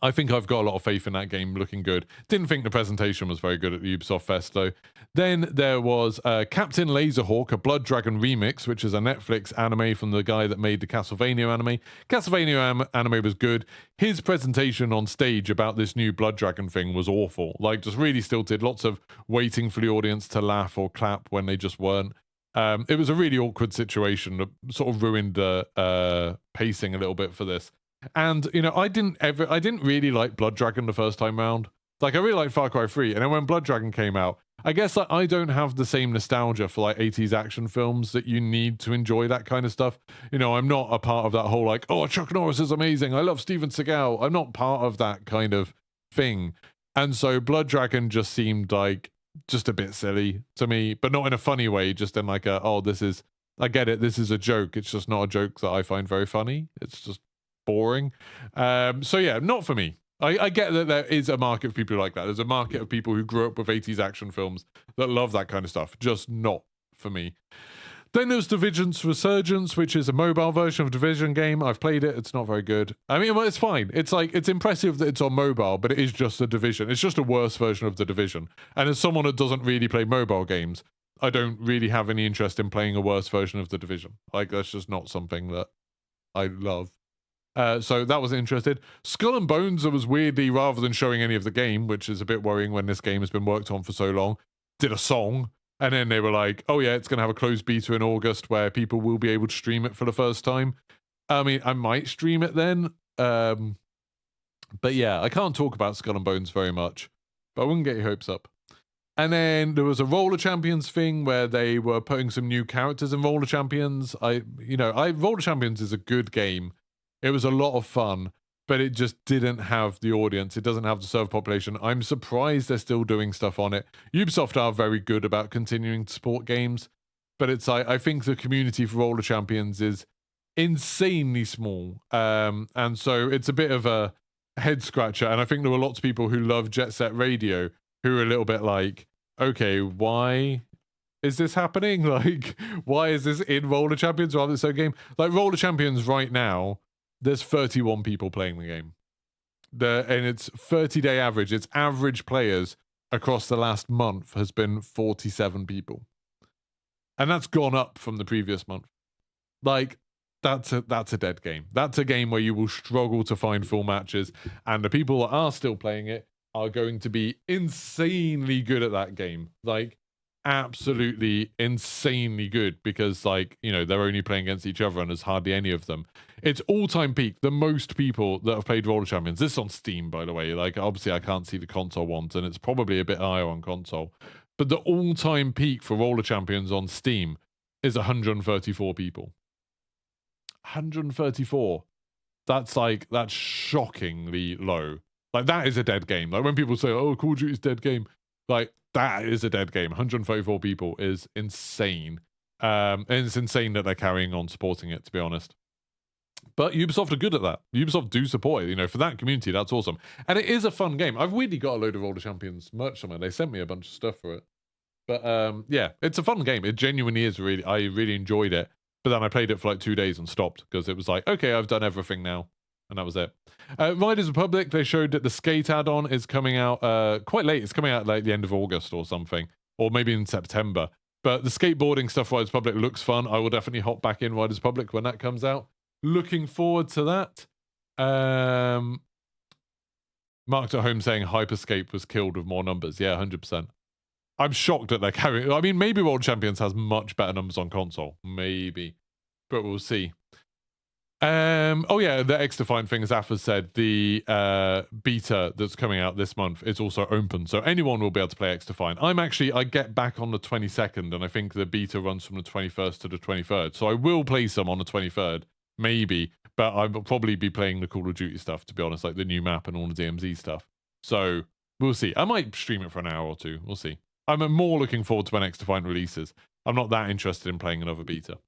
I think I've got a lot of faith in that game looking good. Didn't think the presentation was very good at the Ubisoft Fest, though. Then there was Captain Laserhawk, a Blood Dragon remix, which is a Netflix anime from the guy that made the Castlevania anime. Castlevania anime was good. His presentation on stage about this new Blood Dragon thing was awful. Like, just really stilted. Lots of waiting for the audience to laugh or clap when they just weren't. It was a really awkward situation that sort of ruined the pacing a little bit for this. And, you know, I didn't really like Blood Dragon the first time round. Like, I really liked Far Cry 3, and then when Blood Dragon came out, I guess like, I don't have the same nostalgia for like 80s action films that you need to enjoy that kind of stuff. You know, I'm not a part of that whole like, oh, Chuck Norris is amazing, I love Steven Seagal. I'm not part of that kind of thing. And so Blood Dragon just seemed like just a bit silly to me, but not in a funny way, just in like a, oh, this is, I get it, this is a joke. It's just not a joke that I find very funny. It's just boring. So yeah, not for me. I get that there is a market for people like that. There's a market of people who grew up with 80s action films that love that kind of stuff. Just not for me. Then there's Division's Resurgence, which is a mobile version of a Division game. I've played it. It's not very good. I mean, well, it's fine. It's like, it's impressive that it's on mobile, but it is just a Division. It's just a worse version of the Division. And as someone that doesn't really play mobile games, I don't really have any interest in playing a worse version of the Division. Like, that's just not something that I love. So that was interested. Skull and Bones was weirdly, rather than showing any of the game, which is a bit worrying when this game has been worked on for so long, did a song. And then they were like, oh yeah, it's going to have a closed beta in August where people will be able to stream it for the first time. I mean, I might stream it then. But yeah, I can't talk about Skull and Bones very much. But I wouldn't get your hopes up. And then there was a Roller Champions thing where they were putting some new characters in Roller Champions. Roller Champions is a good game. It was a lot of fun, but it just didn't have the audience. It doesn't have the server population. I'm surprised they're still doing stuff on it. Ubisoft are very good about continuing to support games, but it's like, I think the community for Roller Champions is insanely small. And so it's a bit of a head scratcher. And I think there were lots of people who love Jet Set Radio who are a little bit like, okay, why is this happening? Like, why is this in Roller Champions rather than its own game? Like, Roller Champions right now, there's 31 people playing the game. And it's 30-day average. Its average players across the last month has been 47 people. And that's gone up from the previous month. Like, that's a dead game. That's a game where you will struggle to find full matches. And the people that are still playing it are going to be insanely good at that game. Like, absolutely insanely good, because like, you know, they're only playing against each other and there's hardly any of them. It's all-time peak. The most people that have played Roller Champions, this is on Steam, by the way, like obviously I can't see the console ones and it's probably a bit higher on console, but the all-time peak for Roller Champions on Steam is 134 people. 134. That's shockingly low. Like, that is a dead game. Like, when people say, oh, Call of Duty's dead game, like, that is a dead game. 134 people is insane. And it's insane that they're carrying on supporting it, to be honest. But Ubisoft are good at that. Ubisoft do support it. You know, for that community, that's awesome. And it is a fun game. I've weirdly got a load of Roller Champions merch somewhere. They sent me a bunch of stuff for it. But yeah, it's a fun game. It genuinely is. I really enjoyed it. But then I played it for like 2 days and stopped because it was like, okay, I've done everything now. And that was it. Riders Republic, they showed that the Skate add-on is coming out quite late. It's coming out like the end of August or something. Or maybe in September. But the skateboarding stuff, Riders Republic, looks fun. I will definitely hop back in Riders Republic when that comes out. Looking forward to that. Marked at home saying Hyperscape was killed with more numbers. Yeah, 100%. I'm shocked that they're carrying... I mean, maybe World Champions has much better numbers on console. Maybe. But we'll see. Oh yeah, the X-Defiant thing, as Afas said, the beta that's coming out this month is also open, so anyone will be able to play X-Defiant. I get back on the 22nd, and I think the beta runs from the 21st to the 23rd, so I will play some on the 23rd, maybe. But I'll probably be playing the Call of Duty stuff, to be honest, like the new map and all the DMZ stuff. So we'll see. I might stream it for an hour or two. We'll see. I'm more looking forward to when XDefiant releases. I'm not that interested in playing another beta.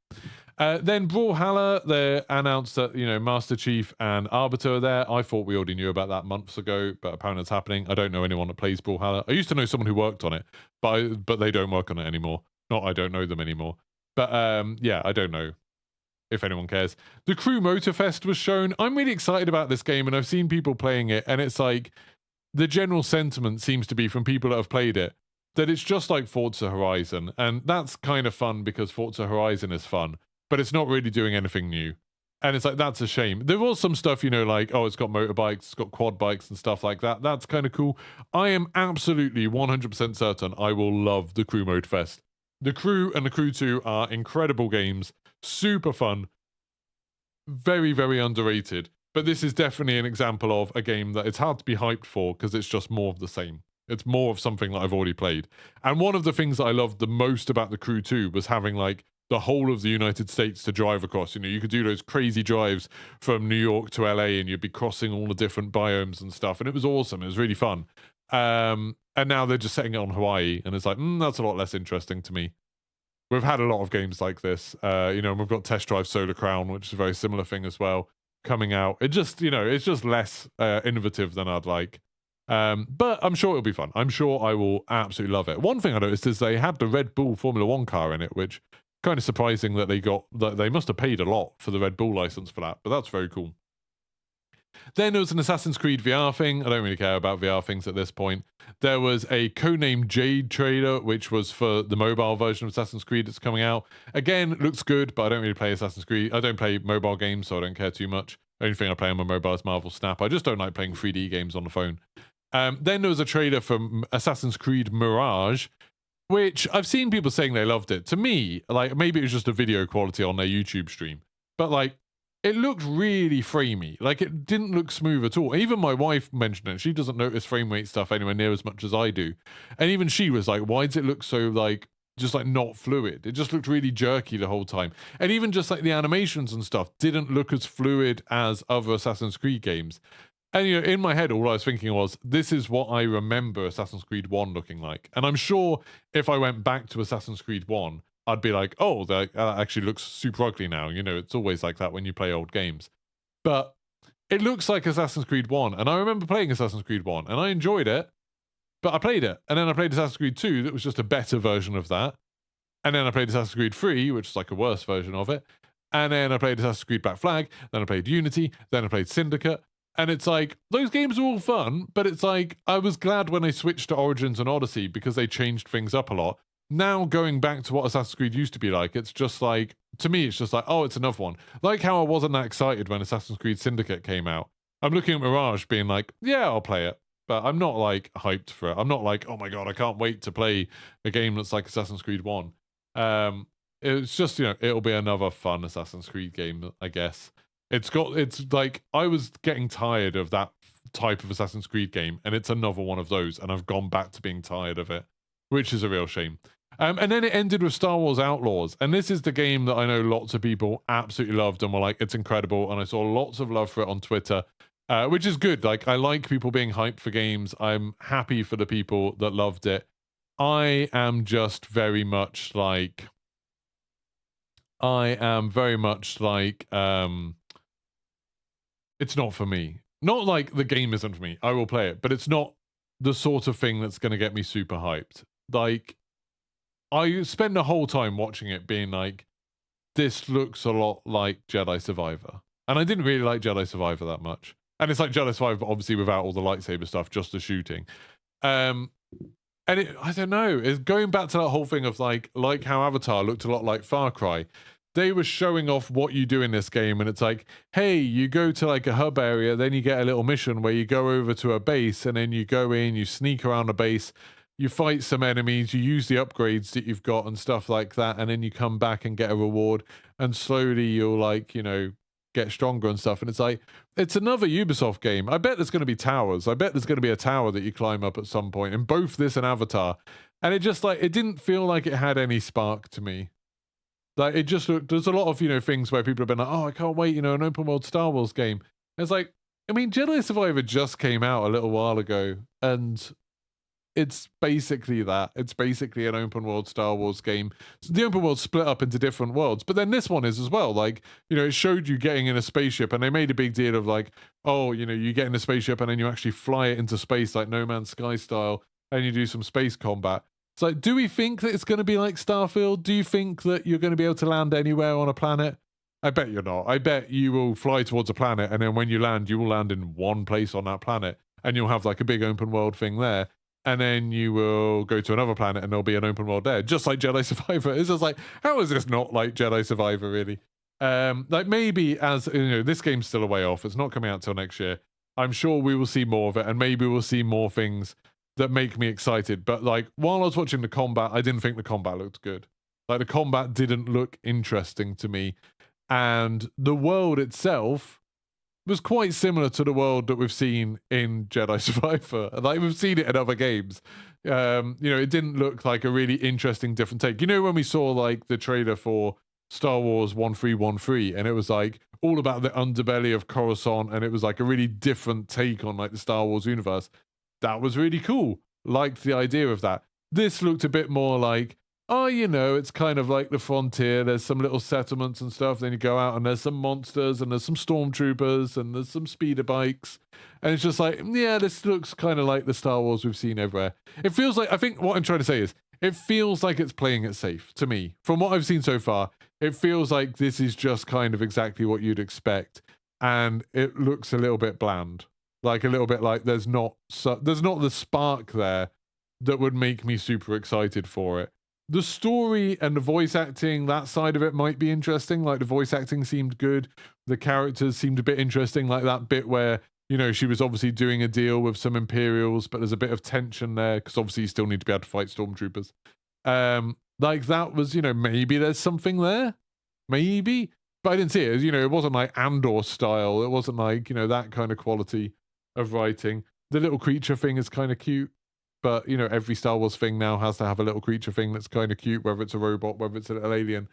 Then Brawlhalla, they announced that, you know, Master Chief and Arbiter are there. I thought we already knew about that months ago, but apparently it's happening. I don't know anyone that plays Brawlhalla. I used to know someone who worked on it, but they don't work on it anymore. Not I don't know them anymore. But yeah, I don't know if anyone cares. The Crew Motorfest was shown. I'm really excited about this game, and I've seen people playing it, and it's like the general sentiment seems to be from people that have played it that it's just like Forza Horizon, and that's kind of fun because Forza Horizon is fun, but it's not really doing anything new. And it's like, that's a shame. There was some stuff, you know, like, oh, it's got motorbikes, it's got quad bikes and stuff like that. That's kind of cool. I am absolutely 100% certain I will love the Crew Motorfest. The Crew and the Crew 2 are incredible games, super fun, very, very underrated. But this is definitely an example of a game that it's hard to be hyped for because it's just more of the same. It's more of something that I've already played. And one of the things that I loved the most about the Crew 2 was having like the whole of the United States to drive across. You know, you could do those crazy drives from New York to LA and you'd be crossing all the different biomes and stuff. And it was awesome. It was really fun. And now they're just setting it on Hawaii. And it's like, that's a lot less interesting to me. We've had a lot of games like this. You know, we've got Test Drive Solar Crown, which is a very similar thing as well, coming out. It just, you know, it's just less innovative than I'd like. But I'm sure it'll be fun. I'm sure I will absolutely love it. One thing I noticed is they had the Red Bull Formula 1 car in it, which kind of surprising that they must have paid a lot for the Red Bull license for that, but that's very cool. Then there was an Assassin's Creed VR thing. I don't really care about VR things at this point. There was a Codename Jade trailer, which was for the mobile version of Assassin's Creed that's coming out. Again, looks good, but I don't really play Assassin's Creed. I don't play mobile games, so I don't care too much. The only thing I play on my mobile is Marvel Snap. I just don't like playing 3D games on the phone. Then there was a trailer from Assassin's Creed Mirage, which I've seen people saying they loved it. To me, like, maybe it was just a video quality on their YouTube stream, but like, it looked really framey. Like, it didn't look smooth at all. Even my wife mentioned it. She doesn't notice frame rate stuff anywhere near as much as I do. And even she was like, why does it look so, like, just like not fluid? It just looked really jerky the whole time. And even just like the animations and stuff didn't look as fluid as other Assassin's Creed games. And, you know, in my head, all I was thinking was, this is what I remember Assassin's Creed 1 looking like. And I'm sure if I went back to Assassin's Creed 1, I'd be like, oh, that actually looks super ugly now. You know, it's always like that when you play old games. But it looks like Assassin's Creed 1. And I remember playing Assassin's Creed 1, and I enjoyed it. But I played it. And then I played Assassin's Creed 2, that was just a better version of that. And then I played Assassin's Creed 3, which is like a worse version of it. And then I played Assassin's Creed Black Flag. Then I played Unity. Then I played Syndicate. And it's like, those games are all fun, but it's like, I was glad when I switched to Origins and Odyssey because they changed things up a lot. Now, going back to what Assassin's Creed used to be like, it's just like, to me, it's just like, oh, it's another one. Like how I wasn't that excited when Assassin's Creed Syndicate came out. I'm looking at Mirage being like, yeah, I'll play it. But I'm not like hyped for it. I'm not like, oh my God, I can't wait to play a game that's like Assassin's Creed 1. It's just, you know, it'll be another fun Assassin's Creed game, I guess. It's like, I was getting tired of that type of Assassin's Creed game, and it's another one of those, and I've gone back to being tired of it, which is a real shame. And then it ended with Star Wars Outlaws, and this is the game that I know lots of people absolutely loved and were like, it's incredible, and I saw lots of love for it on Twitter, which is good. Like, I like people being hyped for games. I'm happy for the people that loved it. I am just very much like, it's not for me. Not like the game isn't for me. I will play it, but it's not the sort of thing that's going to get me super hyped. Like, I spend the whole time watching it being like, this looks a lot like Jedi Survivor. And I didn't really like Jedi Survivor that much. And it's like Jedi Survivor, but obviously without all the lightsaber stuff, just the shooting. And I don't know, it's going back to that whole thing of like how Avatar looked a lot like Far Cry. They were showing off what you do in this game, and it's like, hey, you go to like a hub area, then you get a little mission where you go over to a base, and then you go in, you sneak around a base, you fight some enemies, you use the upgrades that you've got and stuff like that, and then you come back and get a reward, and slowly you'll, like, you know, get stronger and stuff. And it's like, it's another Ubisoft game. I bet there's going to be towers. I bet there's going to be a tower that you climb up at some point in both this and Avatar. And it just, like, it didn't feel like it had any spark to me. Like, it just looked, there's a lot of, things where people have been like, oh, I can't wait, an open world Star Wars game. And it's like, I mean, Jedi Survivor just came out a little while ago, and it's basically that. It's basically an open world Star Wars game. So the open world split up into different worlds, but then this one is as well. Like, it showed you getting in a spaceship, and they made a big deal of like, oh, you get in a spaceship and then you actually fly it into space like No Man's Sky style, and you do some space combat. It's like, do we think that it's going to be like Starfield? Do you think that you're going to be able to land anywhere on a planet? I bet you're not. I bet you will fly towards a planet, and then when you land, you will land in one place on that planet, and you'll have like a big open world thing there. And then you will go to another planet and there'll be an open world there, just like Jedi Survivor. It's just like, how is this not like Jedi Survivor, really? Like, maybe as, this game's still a way off. It's not coming out till next year. I'm sure we will see more of it, and maybe we'll see more things that make me excited. But, like, while I was watching the combat, I didn't think the combat looked good. Like, the combat didn't look interesting to me. And the world itself was quite similar to the world that we've seen in Jedi Survivor. Like, we've seen it in other games. It didn't look like a really interesting, different take. When we saw, like, the trailer for Star Wars 1313, and it was, like, all about the underbelly of Coruscant, and it was, like, a really different take on, like, the Star Wars universe. That was really cool. Liked the idea of that. This looked a bit more like, oh, it's kind of like the frontier. There's some little settlements and stuff. Then you go out and there's some monsters and there's some stormtroopers and there's some speeder bikes. And it's just like, yeah, this looks kind of like the Star Wars we've seen everywhere. It feels like, I think what I'm trying to say is, it feels like it's playing it safe to me. From what I've seen so far, it feels like this is just kind of exactly what you'd expect. And it looks a little bit bland. Like, a little bit like there's not the spark there that would make me super excited for it. The story and the voice acting, that side of it might be interesting. Like, the voice acting seemed good. The characters seemed a bit interesting. Like that bit where, she was obviously doing a deal with some Imperials, but there's a bit of tension there because obviously you still need to be able to fight stormtroopers. Like, that was, maybe there's something there. Maybe. But I didn't see it. It wasn't like Andor style. It wasn't like, that kind of quality of writing. The little creature thing is kind of cute. But, every Star Wars thing now has to have a little creature thing that's kind of cute, whether it's a robot, whether it's a little alien.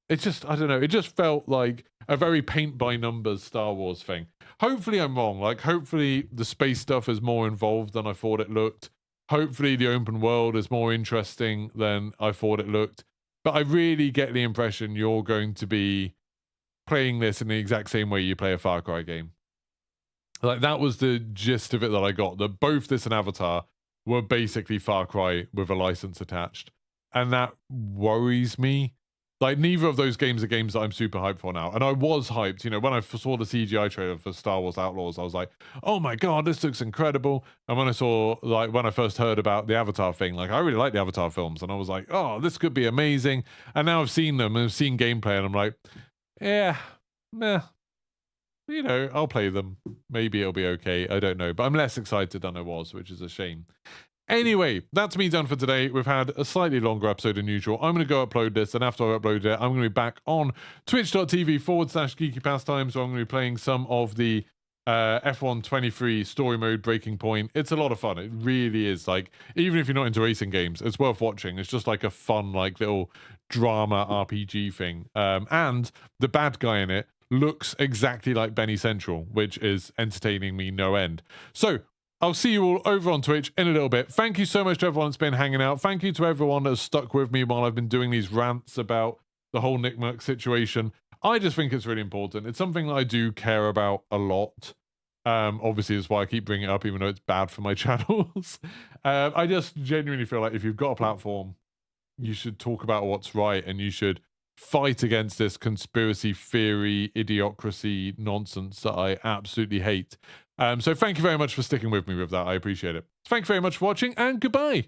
It's just, I don't know, it just felt like a very paint-by-numbers Star Wars thing. Hopefully I'm wrong. Like, hopefully the space stuff is more involved than I thought it looked. Hopefully the open world is more interesting than I thought it looked. But I really get the impression you're going to be playing this in the exact same way you play a Far Cry game. Like, that was the gist of it that I got, that both this and Avatar were basically Far Cry with a license attached. And that worries me. Like, neither of those games are games that I'm super hyped for now. And I was hyped, when I saw the CGI trailer for Star Wars Outlaws, I was like, oh my God, this looks incredible. And when I first heard about the Avatar thing, like, I really like the Avatar films. And I was like, oh, this could be amazing. And now I've seen them and I've seen gameplay and I'm like, yeah, meh. I'll play them. Maybe it'll be okay. I don't know. But I'm less excited than I was, which is a shame. Anyway, that's me done for today. We've had a slightly longer episode than usual. I'm going to go upload this, and after I upload it, I'm going to be back on twitch.tv/Geeky Pastimes, where I'm going to be playing some of the F1 23 story mode Breaking Point. It's a lot of fun. It really is. Like, even if you're not into racing games, it's worth watching. It's just like a fun, like, little drama RPG thing. And the bad guy in it looks exactly like Benny Central, which is entertaining me no end. So I'll see you all over on Twitch in a little bit. Thank you so much to everyone that's been hanging out. Thank you to everyone that has stuck with me while I've been doing these rants about the whole Nick Merck situation. I just think it's really important. It's something that I do care about a lot. Obviously, that's why I keep bringing it up, even though it's bad for my channels. I just genuinely feel like if you've got a platform, you should talk about what's right, and you should fight against this conspiracy theory, idiocracy nonsense that I absolutely hate. So thank you very much for sticking with me with that. I appreciate it. Thank you very much for watching, and goodbye.